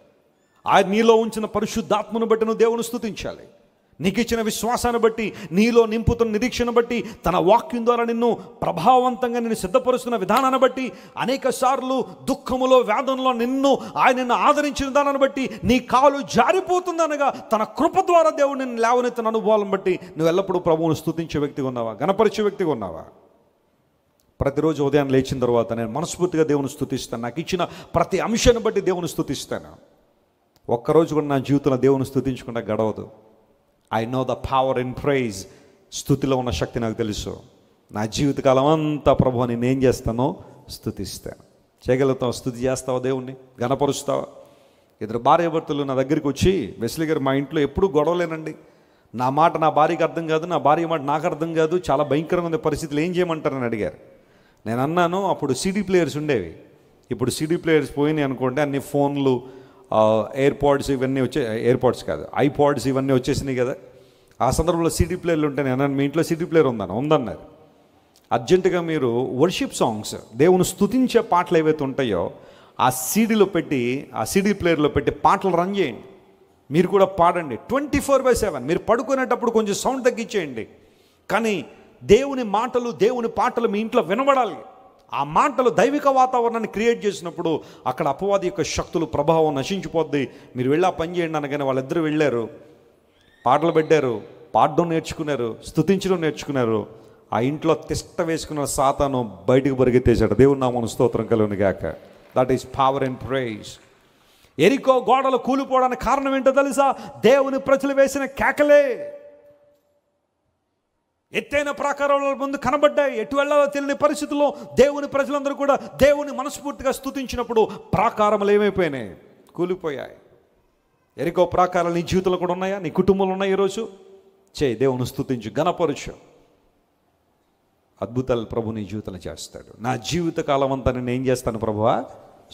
ఆయన నీలో ఉంచిన పరిశుద్ధాత్మను బట్టి నువ్వు దేవుని స్తుతించాలి. నీకు ఇచ్చిన విశ్వాసాన్ని బట్టి, నీలో నింపుతున్న నిరీక్షను బట్టి, తన వాక్యం ద్వారా నిన్ను ప్రభావవంతంగా నిన్ను సిద్ధపరుస్తున్న విధానాన్ని బట్టి, అనేక సార్లు దుఃఖములో, వేదనలో ఆయన ఆదరించిన దానాన్ని బట్టి, నీ కాలు జారిపోతుందనగా తన కృప ద్వారా దేవుడు నిన్ను లేవనెత్తిన అనుభవాలను బట్టి నువ్వు ఎల్లప్పుడూ ప్రభువును స్తుతించే వ్యక్తిగా ఉన్నావా? గణపరిచే వ్యక్తిగా ఉన్నావా? ప్రతిరోజు ఉదయం లేచిన తర్వాత నేను మనస్ఫూర్తిగా దేవుని స్తుతిస్తాను. నాకు ఇచ్చిన ప్రతి అంశాన్ని బట్టి దేవుని స్తుతిస్తాను. ఒక్కరోజు కూడా నా జీవితంలో దేవుని స్తుతించకుండా గడవదు. I know the power in praise. స్తుతిలో ఉన్న శక్తి నాకు తెలుసు. నా జీవితకాలం అంతా ప్రభువా నేనేం చేస్తానో స్తుతిస్తాను. చేయగలుగుతావు? స్తుతి చేస్తావా? దేవుణ్ణి గణపరుస్తావా? ఇద్దరు భార్యాభర్తలు నా దగ్గరికి వచ్చి, వెస్లీ గారు మా ఇంట్లో ఎప్పుడూ గొడవలేనండి, నా మాట నా భార్యకి అర్థం కాదు, నా భార్య మాట నాకు అర్థం కాదు, చాలా భయంకరంగా ఉంది పరిస్థితులు, ఏం చేయమంటారని అడిగారు. నేను అన్నాను, అప్పుడు CD ప్లేయర్స్ ఉండేవి, ఇప్పుడు CD ప్లేయర్స్ పోయినాయి అనుకోండి, అన్ని ఫోన్లు, ఎయిర్పాడ్స్ ఇవన్నీ ఎయిర్పాడ్స్ కాదు, ఐపాడ్స్ ఇవన్నీ వచ్చేసినాయి కదా. ఆ సందర్భంలో CD ప్లేయర్లు ఉంటే నేను మీ ఇంట్లో CD ప్లేయర్ ఉందన్నారు. అర్జెంటుగా మీరు వర్షిప్ సాంగ్స్, దేవుని స్తుతించే పాటలు ఏవైతే ఉంటాయో ఆ CD ప్లేయర్లో పెట్టి పాటలు రన్ చేయండి. మీరు కూడా పాడండి 24/7. మీరు పడుకునేటప్పుడు కొంచెం సౌండ్ తగ్గించేయండి, కానీ దేవుని మాటలు, దేవుని పాటలు మీ ఇంట్లో వినబడాలి. ఆ మాటలు దైవిక వాతావరణాన్ని క్రియేట్ చేసినప్పుడు అక్కడ అపవాది యొక్క శక్తులు, ప్రభావం నశించిపోద్ది. మీరు వెళ్ళి ఆ పని చేయండి అనగానే వాళ్ళిద్దరూ వెళ్ళారు, పాటలు పెట్టారు, పాడడం నేర్చుకున్నారు, స్తుతించడం నేర్చుకున్నారు. ఆ ఇంట్లో తిష్ట వేసుకున్న సాతాను బయటకు పరిగెత్తేశాడు. దేవుని నామమున స్తోత్రం కలుగును గాక. That is power and praise. ఎరికో గోడలు కూలిపోవడానికి కారణం ఏంటో తెలుసా? దేవుని ప్రజలు వేసిన కేకలే. ఎత్తైన ప్రాకారాల ముందు కనబడ్డాయి, ఎటు వెళ్ళాలో తెలియని పరిస్థితుల్లో దేవుని ప్రజలందరూ కూడా దేవుని మనస్ఫూర్తిగా స్తుతించినప్పుడు ప్రాకారములు ఏమైపోయినాయి? కూలిపోయాయి. ఎరికో ప్రాకారాలు నీ జీవితంలో కూడా ఉన్నాయా? నీ కుటుంబంలో ఉన్నాయి? ఈరోజు చేయి, దేవుని స్తుతించు, గణపరచు. అద్భుతాలు ప్రభు నీ జీవితంలో చేస్తాడు. నా జీవిత కాలం అంతా నేను ఏం చేస్తాను ప్రభువా?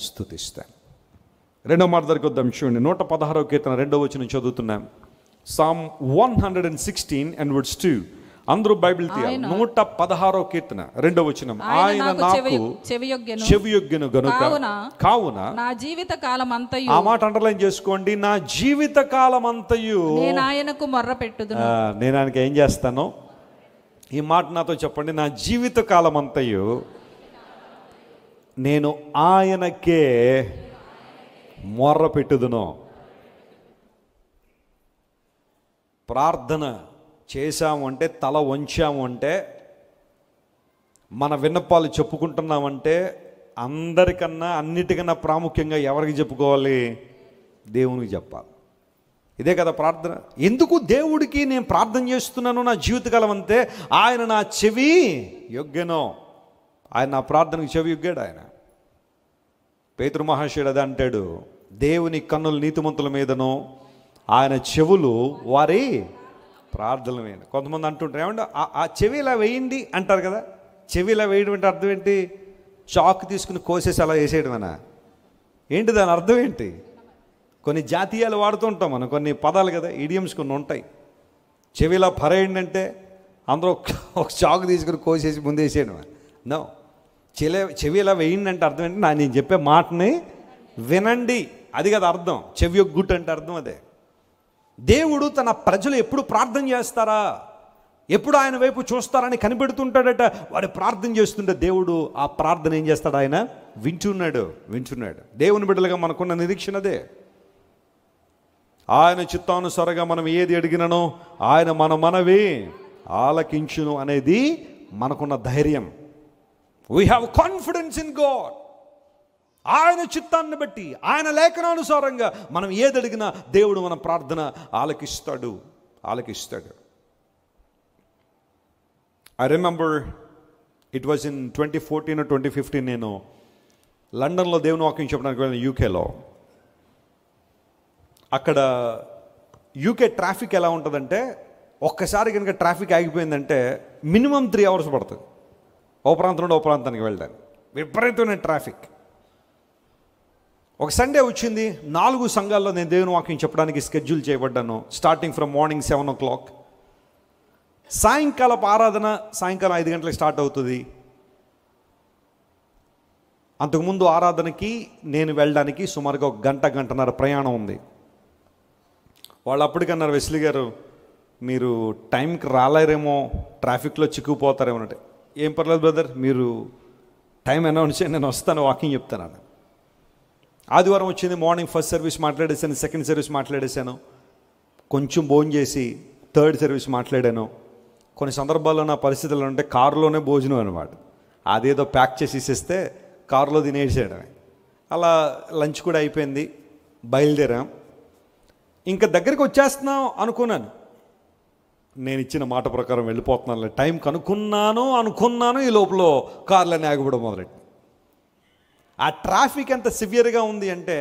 స్తుతిస్తాను. రెండో మాట దగ్గరికి వద్దాం. చూడండి, 116వ కీర్తన 2వ వచనం చదువుతున్నాం. Psalm 116 and verse 2. అందరూ బైబిల్ తీయాలి. 116వ కీర్తన 2వ వచనం. ఆయన నాకు చెవియొగ్గెను గనుక కావున నా జీవిత కాలం అంతయు. ఆ మాట అండర్లైన్ చేసుకోండి. నా జీవిత కాలం అంతయు నేను ఆయనకు మొర్ర పెట్టుదును. నేను ఆయనకి ఏం చేస్తాను? ఈ మాట నాతో చెప్పండి. నా జీవిత కాలం అంతయు నేను ఆయనకే మొర్ర పెట్టుదును. ప్రార్థన చేశాము అంటే, తల వంచాము అంటే, మన విన్నపాలు చెప్పుకుంటున్నామంటే అందరికన్నా అన్నిటికన్నా ప్రాముఖ్యంగా ఎవరికి చెప్పుకోవాలి? దేవునికి చెప్పాలి. ఇదే కదా ప్రార్థన. ఎందుకు దేవుడికి నేను ప్రార్థన చేస్తున్నాను నా జీవితకాలం అంతే? ఆయన నా చెవి యొగ్గెనో. ఆయన నా ప్రార్థనకు చెవి యొగ్గాడు. ఆయన పేతురు మహాశయుడు అదే అంటాడు, దేవుని కన్నులు నీతిమంతుల మీదను, ఆయన చెవులు వారి ప్రార్థనల మీద. కొంతమంది అంటుంటారు, ఏమంటే ఆ చెవి ఇలా వేయండి అంటారు కదా. చెవి ఇలా వేయడం అంటే అర్థం ఏంటి? చాకు తీసుకుని కోసేసి అలా వేసేయడమేనా? ఏంటి దాని అర్థం ఏంటి? కొన్ని జాతీయాలు వాడుతూ ఉంటాం మనం, కొన్ని పదాలు కదా, ఈడియమ్స్ కొన్ని ఉంటాయి. చెవిలా పరేయండి అంటే అందరూ ఒక చాకు తీసుకుని కోసేసి ముందేసేయడం. నో, చెవి ఇలా వేయండి అంటే అర్థం ఏంటి? నేను చెప్పే మాటని వినండి, అది కదా అర్థం. చెవి యొగ్గుట్ అంటే అర్థం అదే. దేవుడు తన ప్రజలు ఎప్పుడు ప్రార్థన చేస్తారా, ఎప్పుడు ఆయన వైపు చూస్తారని కనిపెడుతుంటాడట. వాడు ప్రార్థన చేస్తుంటే దేవుడు ఆ ప్రార్థన ఏం చేస్తాడు? ఆయన వింటున్నాడు. దేవుని బిడ్డలుగా మనకున్న నిరీక్షణ అదే. ఆయన చిత్తానుసారంగా మనం ఏది అడిగిననో ఆయన మన మనవి ఆలకించును అనేది మనకున్న ధైర్యం. We have confidence in God. ఆయన చిత్తాన్ని బట్టి, ఆయన లేఖనానుసారంగా మనం ఏది అడిగినా దేవుడు మన ప్రార్థన ఆలకిస్తాడు. I remember it was in 2014 or 2015. నేను లండన్లో దేవుని వాక్యం చెప్పడానికి వెళ్ళిన, యూకేలో. అక్కడ యూకే ట్రాఫిక్ ఎలా ఉంటుందంటే, ఒక్కసారి కనుక ట్రాఫిక్ ఆగిపోయిందంటే మినిమం 3 hours పడుతుంది ఓ ప్రాంతం నుండి ఓ ప్రాంతానికి వెళ్ళడానికి. విపరీతమైన ట్రాఫిక్. ఒక సండే వచ్చింది, 4 సంఘాల్లో నేను దేవుని వాక్యం చెప్పడానికి స్కెడ్యూల్ చేయబడ్డాను. Starting from morning 7 o'clock. సాయంకాలపు ఆరాధన సాయంకాలం 5 గంటలకు స్టార్ట్ అవుతుంది. అంతకుముందు ఆరాధనకి నేను వెళ్ళడానికి సుమారుగా 1 గంటన్నర ప్రయాణం ఉంది. వాళ్ళు అప్పటికన్నారు, వెస్లీ గారు మీరు టైంకి రాలేరేమో, ట్రాఫిక్లో చిక్కుపోతారేమో అంటే, ఏం పర్లేదు బ్రదర్, మీరు టైం అనౌన్స్ చేయండి, నేను వస్తాను, వాకింగ్ చెప్తాను. ఆదివారం వచ్చింది, మార్నింగ్ ఫస్ట్ సర్వీస్ మాట్లాడేశాను, సెకండ్ సర్వీస్ మాట్లాడేశాను, కొంచెం భోజనం చేసి థర్డ్ సర్వీస్ మాట్లాడాను. కొన్ని సందర్భాల్లో నా పరిస్థితులు ఉంటే కారులోనే భోజనం అనమాట. అదేదో ప్యాక్ చేసి ఇస్తే కారులో తినేసేయడమే. అలా లంచ్ కూడా అయిపోయింది, బయలుదేరాం. ఇంకా దగ్గరికి వచ్చేస్తున్నాం అనుకున్నాను. నేను ఇచ్చిన మాట ప్రకారం వెళ్ళిపోతున్నాను, టైంకి అనుకున్నాను. ఈ లోపల కార్లన్నీ ఆగిపోవడం మొదలెట్టి. ఆ ట్రాఫిక్ ఎంత సివియర్గా ఉంది అంటే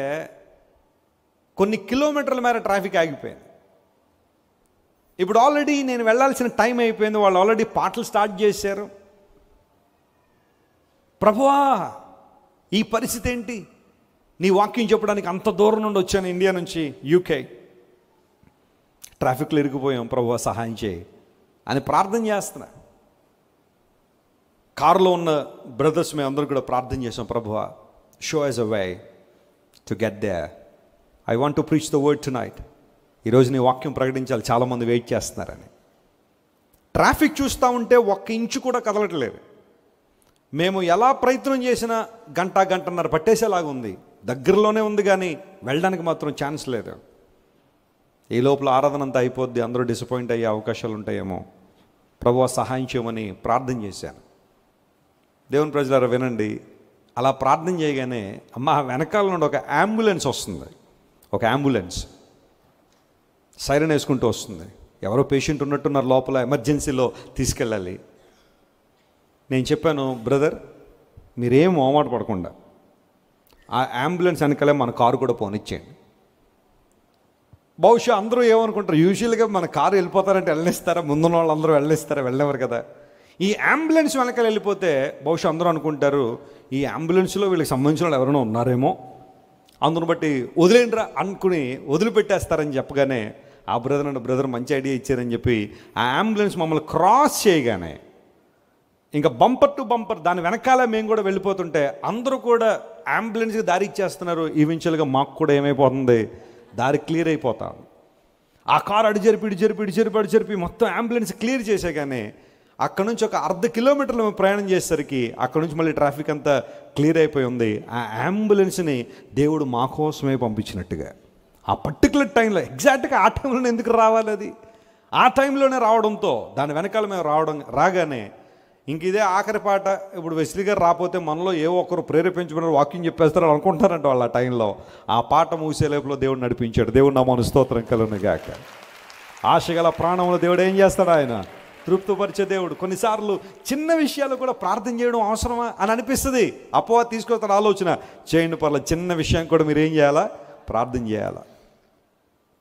కొన్ని కిలోమీటర్ల మేర ట్రాఫిక్ ఆగిపోయింది. ఇప్పుడు ఆల్రెడీ నేను వెళ్ళాల్సిన టైం అయిపోయింది, వాళ్ళు ఆల్రెడీ పాటలు స్టార్ట్ చేశారు. ప్రభువా ఈ పరిస్థితి ఏంటి? నీ వాక్యం చెప్పడానికి అంత దూరం నుండి వచ్చాను, ఇండియా నుంచి యూకే. ట్రాఫిక్లో ఇరిగిపోయాం, ప్రభువా సహాయం చేయి అని ప్రార్థన చేస్తున్నా. కారులో ఉన్న బ్రదర్స్ మేము అందరూ కూడా ప్రార్థన చేసాం, ప్రభువా show us a way to get there. I want to preach the word tonight. ఈరోజు నీ వాక్యం ప్రకటించాలి, చాలామంది వెయిట్ చేస్తున్నారని. ట్రాఫిక్ చూస్తూ ఉంటే 1 ఇంచు కూడా కదలట్లేదు. మేము ఎలా ప్రయత్నం చేసినా గంటన్నర పట్టేసేలాగా ఉంది. దగ్గరలోనే ఉంది కానీ వెళ్ళడానికి మాత్రం ఛాన్స్ లేదు. ఈ లోపల ఆరాధన అంతా అయిపోద్ది, అందరూ డిసప్పాయింట్ అయ్యే అవకాశాలు ఉంటాయేమో. ప్రభువా సహాయం చేయమని ప్రార్థన చేశాను. దేవుని ప్రజలారా వినండి, అలా ప్రార్థన చేయగానే వెనకాల నుండి ఒక అంబులెన్స్ వస్తుంది. ఒక అంబులెన్స్ సైరన్ వేసుకుంటూ వస్తుంది. ఎవరో పేషెంట్ ఉన్నట్టున్నారు లోపల, ఎమర్జెన్సీలో తీసుకెళ్ళాలి. నేను చెప్పాను, బ్రదర్ మీరేం మొహమాట పడకుండా ఆ అంబులెన్స్ వెనకాలే మన కారు కూడా పోనిచ్చేయండి. బహుశా అందరూ ఏమనుకుంటారు, యూజువల్గా మన కారు వెళ్ళిపోతారంటే వెళ్ళనిస్తారా, ముందున్న వాళ్ళందరూ వెళ్ళనిస్తారా? వెళ్ళేవారు కదా. ఈ అంబులెన్స్ వెనకాల వెళ్ళిపోతే బహుశా అందరూ అనుకుంటారు, ఈ అంబులెన్స్లో వీళ్ళకి సంబంధించిన వాళ్ళు ఎవరైనా ఉన్నారేమో, అందును బట్టి వదిలేండిరా అనుకుని వదిలిపెట్టేస్తారని చెప్పగానే ఆ బ్రదర్ మంచి ఐడియా ఇచ్చారని చెప్పి ఆ అంబులెన్స్ మమ్మల్ని క్రాస్ చేయగానే ఇంకా బంపర్ టు బంపర్ దాని వెనకాల మేము కూడా వెళ్ళిపోతుంటే అందరూ కూడా అంబులెన్స్కి దారి ఇచ్చేస్తున్నారు. ఈవెన్చువల్గా మాకు కూడా ఏమైపోతుంది, దారి క్లియర్ అయిపోతాం. ఆ కారు అడిజరిపి మొత్తం అంబులెన్స్ క్లియర్ చేసే కానీ అక్కడ నుంచి ఒక 1/2 కిలోమీటర్లు మేము ప్రయాణం చేసేసరికి అక్కడ నుంచి మళ్ళీ ట్రాఫిక్ అంతా క్లియర్ అయిపోయి ఉంది. ఆ అంబులెన్స్ని దేవుడు మా కోసమే పంపించినట్టుగా ఆ పర్టికులర్ టైంలో, ఎగ్జాక్ట్గా ఆ టైంలోనే ఎందుకు రావాలి, అది ఆ టైంలోనే రావడంతో దాని వెనకాల మేము రాగానే ఇంక ఇదే ఆఖరి పాట. ఇప్పుడు వెస్లీ గారు రాకపోతే మనలో ఏ ఒక్కరు ప్రేరేపించుకున్నారు, వాకింగ్ చెప్పేస్తారు అనుకుంటారంట వాళ్ళు. ఆ టైంలో ఆ పాట మూసే లేపులో దేవుడు నడిపించాడు. దేవుడు నామమున స్తోత్రం కలుగును గాక. ఆశగల ప్రాణంలో దేవుడు ఏం చేస్తాడు, ఆయన తృప్తిపరిచే దేవుడు. కొన్నిసార్లు చిన్న విషయాలు కూడా ప్రార్థన చేయడం అవసరమా అని అనిపిస్తుంది. అపవాది తీసుకొస్తాడు ఆలోచన, చేయండి పర్లేదు, చిన్న విషయం కూడా మీరు ఏం చేయాలా, ప్రార్థన చేయాలా.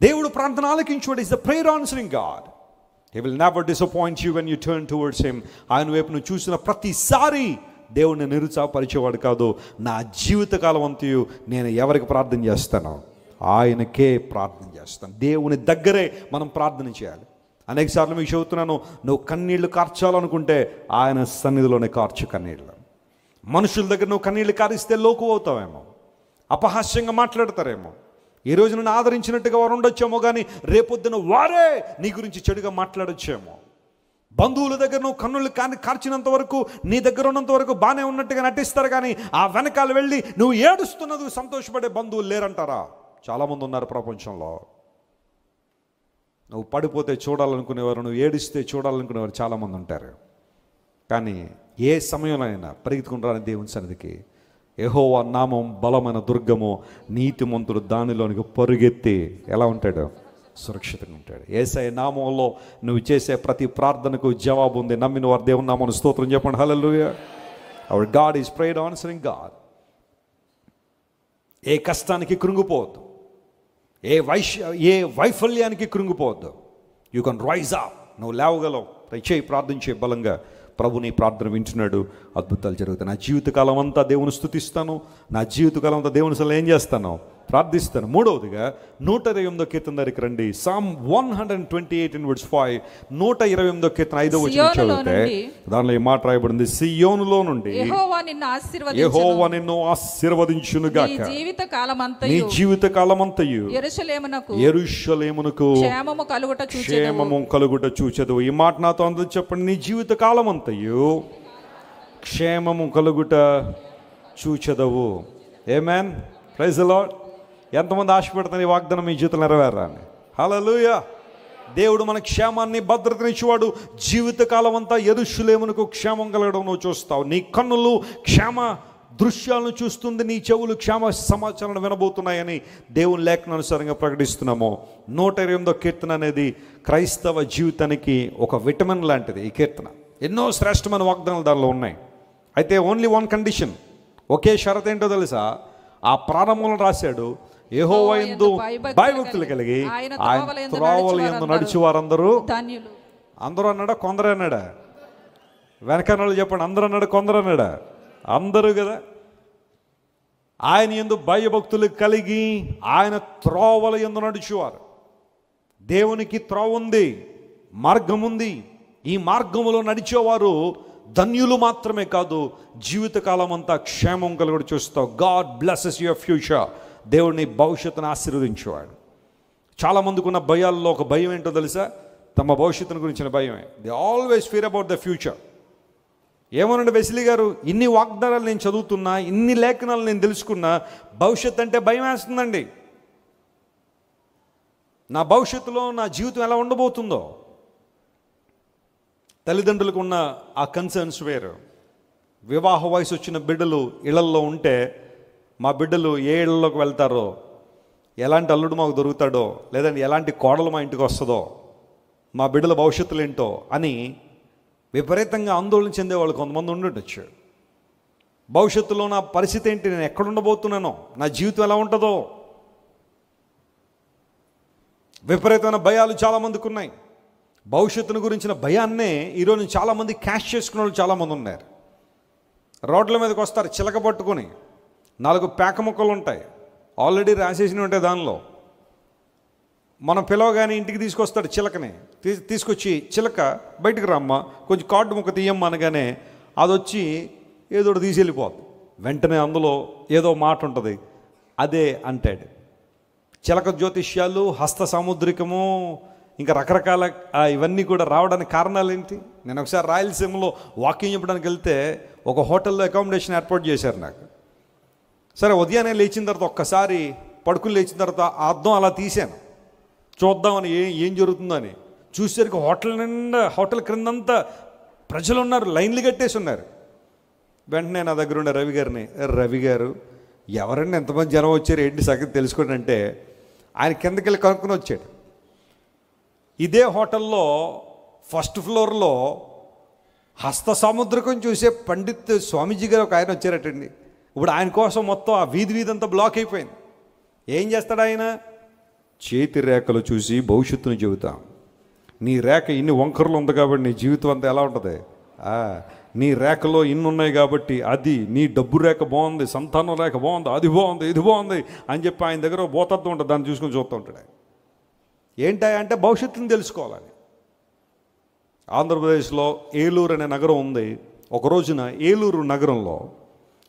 దేవుడు ప్రార్థన ఆలకించువాడు. Is the prayer answering God. He will never disappoint you when you turn towards him. ఆయన వైపు నువ్వు చూసిన ప్రతిసారి దేవుడిని నిరుత్సాహపరిచేవాడు కాదు. నా జీవితకాలం అంతయు నేను ఎవరికి ప్రార్థన చేస్తాను, ఆయనకే ప్రార్థన చేస్తాను. దేవుని దగ్గరే మనం ప్రార్థన చేయాలి. అనేక సార్లు మీకు చెబుతున్నాను, నువ్వు కన్నీళ్లు కార్చాలనుకుంటే ఆయన సన్నిధిలోనే కార్చు కన్నీళ్ళు. మనుషుల దగ్గర నువ్వు కన్నీళ్లు కారిస్తే లోకు అవుతావేమో, అపహాస్యంగా మాట్లాడతారేమో, ఈ రోజు నన్ను ఆదరించినట్టుగా వారు ఉండొచ్చేమో, కానీ రేపొద్దున వారే నీ గురించి చెడుగా మాట్లాడొచ్చేమో. బంధువుల దగ్గర నువ్వు కన్నులు కార్చినంత వరకు, నీ దగ్గర ఉన్నంత వరకు బాగానే ఉన్నట్టుగా నటిస్తారు, కానీ ఆ వెనకాల వెళ్ళి నువ్వు ఏడుస్తున్నది సంతోషపడే బంధువులు లేరంటారా? చాలామంది ఉన్నారు ప్రపంచంలో. నువ్వు పడిపోతే చూడాలనుకునేవారు, నువ్వు ఏడిస్తే చూడాలనుకునేవారు చాలామంది ఉంటారు. కానీ ఏ సమయంలో అయినా పరిగెత్తుకుని రాని దేవుని సన్నిధికి, యెహోవా నామం బలమైన దుర్గము, నీతిమంతుడు దానిలోనికి పరుగెత్తి ఎలా ఉంటాడు, సురక్షితంగా ఉంటాడు. యేసయ్య నామంలో నువ్వు చేసే ప్రతి ప్రార్థనకు జవాబు ఉంది. నమ్మిన వారు దేవుని నామమున స్తోత్రం చెప్పండి. Hallelujah. Our God is prayer answering God. ఏ కష్టానికి కృంగిపోవద్దు, ఏ వైఫల్యానికి కృంగిపోవద్దు. You can rise up. నువ్వు లేవగలవు. చేయి, ప్రార్థించే బలంగా. ప్రభు నీ ప్రార్థన వింటున్నాడు, అద్భుతాలు జరుగుతాయి. నా జీవితకాలం అంతా దేవుని స్తుతిస్తాను, నా జీవితకాలం అంతా దేవుని అసలు ఏం చేస్తాను, ప్రార్థిస్తాను. మూడవదిగా 128వ కీర్తన దగ్గరికి రండి. Psalm 128:5. 128వ కీర్తన 5వ వచనం చదివితే దానిలో ఈ మాట రాయబడింది, సియోనులో నుండి యెహోవా నిన్ను ఆశీర్వదించును గాక. నీ జీవిత కాలమంతయు యెరూషలేమునకు క్షేమము కలుగుట చూచెదవు. ఈ మాట నాతో అందరూ చెప్పండి. నీ జీవిత కాలమంతయు క్షేమము కలుగుట చూచెదవు. ఆమేన్. Praise the Lord. ఎంతమంది ఆశపడుతున్నారు ఈ వాగ్దానం మీ జీవితంలో నెరవేరాలని? హల్లెలూయా. దేవుడు మన క్షేమాన్ని, భద్రతనిచ్చేవాడు. జీవితకాలం అంతా యెరూషలేమునకు క్షేమం కలగడం నువ్వు చూస్తావు. నీ కన్నులు క్షేమ దృశ్యాలను చూస్తుంది, నీ చెవులు క్షేమ సమాచారాన్ని వినబోతున్నాయని దేవుని లేఖనానుసారంగా ప్రకటిస్తున్నాము. 128వ కీర్తన అనేది క్రైస్తవ జీవితానికి ఒక విటమిన్ లాంటిది. ఈ కీర్తన ఎన్నో శ్రేష్టమైన వాగ్దానాలు దానిలో ఉన్నాయి. అయితే ఓన్లీ వన్ కండిషన్, ఒకే షరత్ ఏంటో తెలుసా? ఆ ప్రారంభంలో రాశాడు, యెహోవా యందు భయభక్తులు కలిగి ఆయన త్రోవల యందు నడిచి వారందరూ ధన్యులు. అందరూ అన్నాడా, కొందరు అన్నాడా? వెనకనాళ్ళు చెప్పండి. అందరూ అన్నాడా, కొందరు అన్నాడా? అందరూ కదా. ఆయన యందు భయభక్తులు కలిగి ఆయన త్రోవల యందు నడిచేవారు. దేవునికి త్రోవ ఉంది, మార్గం ఉంది. ఈ మార్గములో నడిచేవారు ధన్యులు మాత్రమే కాదు, జీవితకాలం అంతా క్షేమం కలుగుడు చూస్తావు. God blesses your future. దేవుడిని భవిష్యత్తును ఆశీర్వదించేవాడు. చాలామందికి ఉన్న భయాల్లో ఒక భయం ఏంటో తెలుసా? తమ భవిష్యత్తును గురించిన భయమే. They always fear about the future. ఏమనండి వెస్లీ గారు, ఇన్ని వాగ్దానాలు నేను చదువుతున్నా, ఇన్ని లేఖనాలు నేను తెలుసుకున్నా, భవిష్యత్తు అంటే భయం వేస్తుందండి. నా భవిష్యత్తులో నా జీవితం ఎలా ఉండబోతుందో. తల్లిదండ్రులకు ఉన్న ఆ కన్సర్న్స్ వేరు. వివాహ వయసు వచ్చిన బిడ్డలు ఇళ్లల్లో ఉంటే, మా బిడ్డలు ఏ ఇళ్లలోకి వెళ్తారో, ఎలాంటి అల్లుడు మాకు దొరుకుతాడో, లేదంటే ఎలాంటి కోడలు మా ఇంటికి వస్తుందో, మా బిడ్డల భవిష్యత్తులు ఏంటో అని విపరీతంగా ఆందోళన చెందేవాళ్ళు కొంతమంది ఉండొచ్చు. భవిష్యత్తులో నా పరిస్థితి ఏంటి, నేను ఎక్కడ ఉండబోతున్నానో, నా జీవితం ఎలా ఉంటుందో, విపరీతమైన భయాలు చాలామందికి ఉన్నాయి. భవిష్యత్తును గురించిన భయాన్నే ఈరోజు చాలామంది క్యాష్ చేసుకునే వాళ్ళు చాలామంది ఉన్నారు. రోడ్ల మీదకి వస్తారు చిలక పట్టుకొని, 4 పేక ముక్కలు ఉంటాయి, ఆల్రెడీ రాసేసినవి ఉంటాయి దానిలో. మనం పిలవగానే ఇంటికి తీసుకొస్తాడు చిలకని, తీసుకొచ్చి చిలక బయటకు రమ్మ, కొంచెం కార్డు ముక్క తీయమ్మ అనగానే అది వచ్చి ఏదో ఒకటి తీసి వెళ్ళిపోతుంది. వెంటనే అందులో ఏదో మాట ఉంటుంది, అదే అంటాడు. చిలక జ్యోతిష్యాలు, హస్త సాముద్రికము, ఇంకా రకరకాల ఇవన్నీ కూడా రావడానికి కారణాలు ఏంటి? నేను ఒకసారి రాయలసీమలో వాకింగ్ చెప్పడానికి వెళ్తే ఒక హోటల్లో అకామిడేషన్ ఏర్పాటు చేశారు నాకు. సరే ఉదయాన్నే లేచిన తర్వాత ఒక్కసారి పడుకుని లేచిన తర్వాత ఆ అద్దం అలా తీశాను చూద్దామని ఏం జరుగుతుందో అని. చూసేసరికి హోటల్ నిండా, హోటల్ క్రిందంతా ప్రజలు ఉన్నారు, లైన్లు కట్టేసి ఉన్నారు. వెంటనే నా దగ్గర ఉండే రవి గారు ఎవరండి ఎంతమంది జనం వచ్చారు ఏంటి సంగతి తెలుసుకోండి అంటే ఆయన కిందకి వెళ్ళి కనుక్కొని వచ్చాడు. ఇదే హోటల్లో ఫస్ట్ ఫ్లోర్లో హస్త సముద్రకం చూసే పండిత్ స్వామీజీ గారు ఒక ఆయన వచ్చారటండి. ఇప్పుడు ఆయన కోసం మొత్తం ఆ వీధి అంతా బ్లాక్ అయిపోయింది. ఏం చేస్తాడు ఆయన? చేతి రేఖలు చూసి భవిష్యత్తును చెబుతాం. నీ రేఖ ఇన్ని వంకరలు ఉంది కాబట్టి నీ జీవితం అంతా ఎలా ఉంటుంది? నీ రేఖలో ఇన్ని ఉన్నాయి కాబట్టి అది నీ డబ్బు రేఖ బాగుంది, సంతానం రేఖ బాగుంది, అది బాగుంది, ఇది బాగుంది అని చెప్పి ఆయన దగ్గర బోతత్వం ఉంటుంది. దాన్ని చూసుకొని చూస్తూ ఉంటాడు ఆయన. ఏంటంటే భవిష్యత్తుని తెలుసుకోవాలని. ఆంధ్రప్రదేశ్లో ఏలూరు అనే నగరం ఉంది. ఒక రోజున ఏలూరు నగరంలో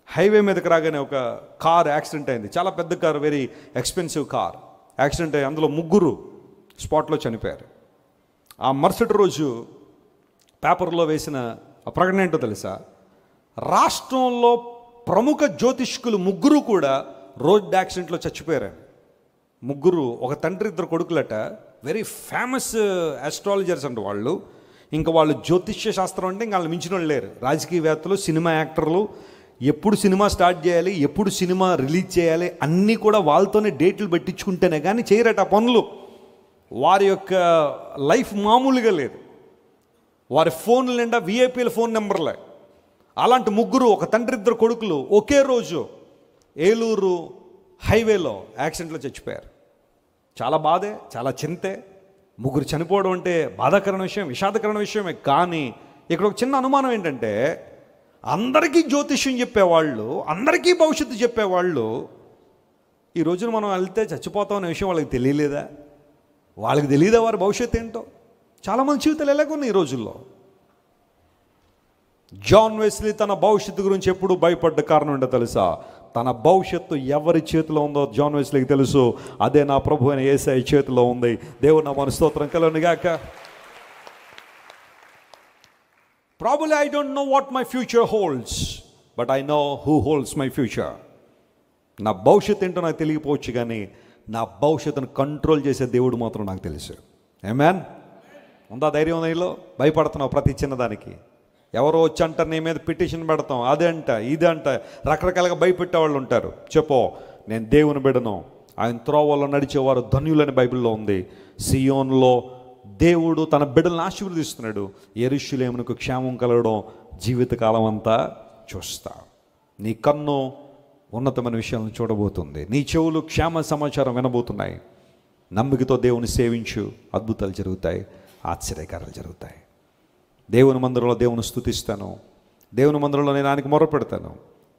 హైవే మీదకి రాగానే ఒక కార్ యాక్సిడెంట్ అయింది. చాలా పెద్ద car, very expensive car accident అయ్యి అందులో 3 స్పాట్లో చనిపోయారు. ఆ మరుసటి రోజు పేపర్లో వేసిన ప్రకటన ఏంటో తెలుసా? రాష్ట్రంలో ప్రముఖ జ్యోతిష్కులు 3 కూడా రోడ్ యాక్సిడెంట్లో చచ్చిపోయారు. 3, ఒక తండ్రి 2 కొడుకులట. వెరీ ఫేమస్ ఆస్ట్రాలజర్స్ అంట వాళ్ళు. ఇంకా వాళ్ళు జ్యోతిష్య శాస్త్రం అంటే ఇంకా వాళ్ళు మించిన వాళ్ళు లేరు. రాజకీయవేత్తలు, సినిమా యాక్టర్లు, ఎప్పుడు సినిమా స్టార్ట్ చేయాలి, ఎప్పుడు సినిమా రిలీజ్ చేయాలి అన్నీ కూడా వాళ్ళతోనే డేట్లు పెట్టించుకుంటేనే కానీ చేయరట ఆ పనులు. వారి యొక్క లైఫ్ మామూలుగా లేదు. వారి ఫోన్లు నిండా విఐపీల ఫోన్ నెంబర్లే. అలాంటి 3, ఒక తండ్రి 2 కొడుకులు ఒకే రోజు ఏలూరు హైవేలో యాక్సిడెంట్లో చచ్చిపోయారు. చాలా బాధే, చాలా చింతే. 3 చనిపోవడం అంటే బాధాకరమైన విషయం, విషాదకరమైన విషయమే. కానీ ఇక్కడ ఒక చిన్న అనుమానం ఏంటంటే అందరికీ జ్యోతిష్యం చెప్పేవాళ్ళు, అందరికీ భవిష్యత్తు చెప్పేవాళ్ళు ఈ రోజున మనం వెళ్తే చచ్చిపోతాం అనే విషయం వాళ్ళకి తెలియలేదా? వాళ్ళకి తెలియదా వారి భవిష్యత్తు ఏంటో? చాలామంది జీవితాలు ఎలాగున్నాయి ఈ రోజుల్లో. జాన్ వెస్లీ తన భవిష్యత్తు గురించి ఎప్పుడు భయపడ్డ కారణం ఏంటో తెలుసా? తన భవిష్యత్తు ఎవరి చేతిలో ఉందో జాన్ వెస్లీకి తెలుసు. అదే నా ప్రభు అయిన యేసయ్య చేతిలో ఉంది. దేవుని నామమున స్తోత్రం కలుగును గాక. Probably I don't know what my future holds, but I know who holds my future. నా భవిష్యత్తు ఏంటో నాకు తెలియకపోవచ్చు, కానీ నా భవిష్యత్తును కంట్రోల్ చేసే దేవుడు మాత్రం నాకు తెలుసు. ఆమేన్. ఉందా ధైర్యం? నీలో భయపడుతున్నావు ప్రతి చిన్నదానికి. ఎవరో వచ్చి అంటారు, నీ మీద పిటిషన్ పెడతాం, అదే అంట ఇదే అంట, రకరకాలుగా భయపెట్టే వాళ్ళు ఉంటారు. చెప్పో, నేను దేవుని బిడ్డను, ఆయన త్రోవలో నడిచేవారు ధన్యులని బైబిల్లో ఉంది. సియోన్లో దేవుడు తన బిడ్డలను ఆశీర్వదిస్తున్నాడు. యెరూషలేమునకు క్షేమం కలగడం జీవితకాలం అంతా చూస్తా. నీ కన్ను ఉన్నతమైన విషయాలను చూడబోతుంది. నీ చెవులు క్షేమ సమాచారం వినబోతున్నాయి. నమ్మికతో దేవుని సేవించు, అద్భుతాలు జరుగుతాయి, ఆశ్చర్యకారాలు జరుగుతాయి. దేవుని మందిరంలో దేవుని స్తుతిస్తాను. దేవుని మందిరంలో నేను ఆయనకు మొర పెడతాను.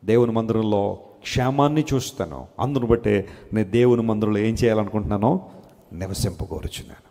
దేవుని మందిరంలో క్షేమాన్ని చూస్తాను. అందును బట్టే నేను దేవుని మందిరంలో ఏం చేయాలనుకుంటున్నానో నివసింపగోరుచున్నాను.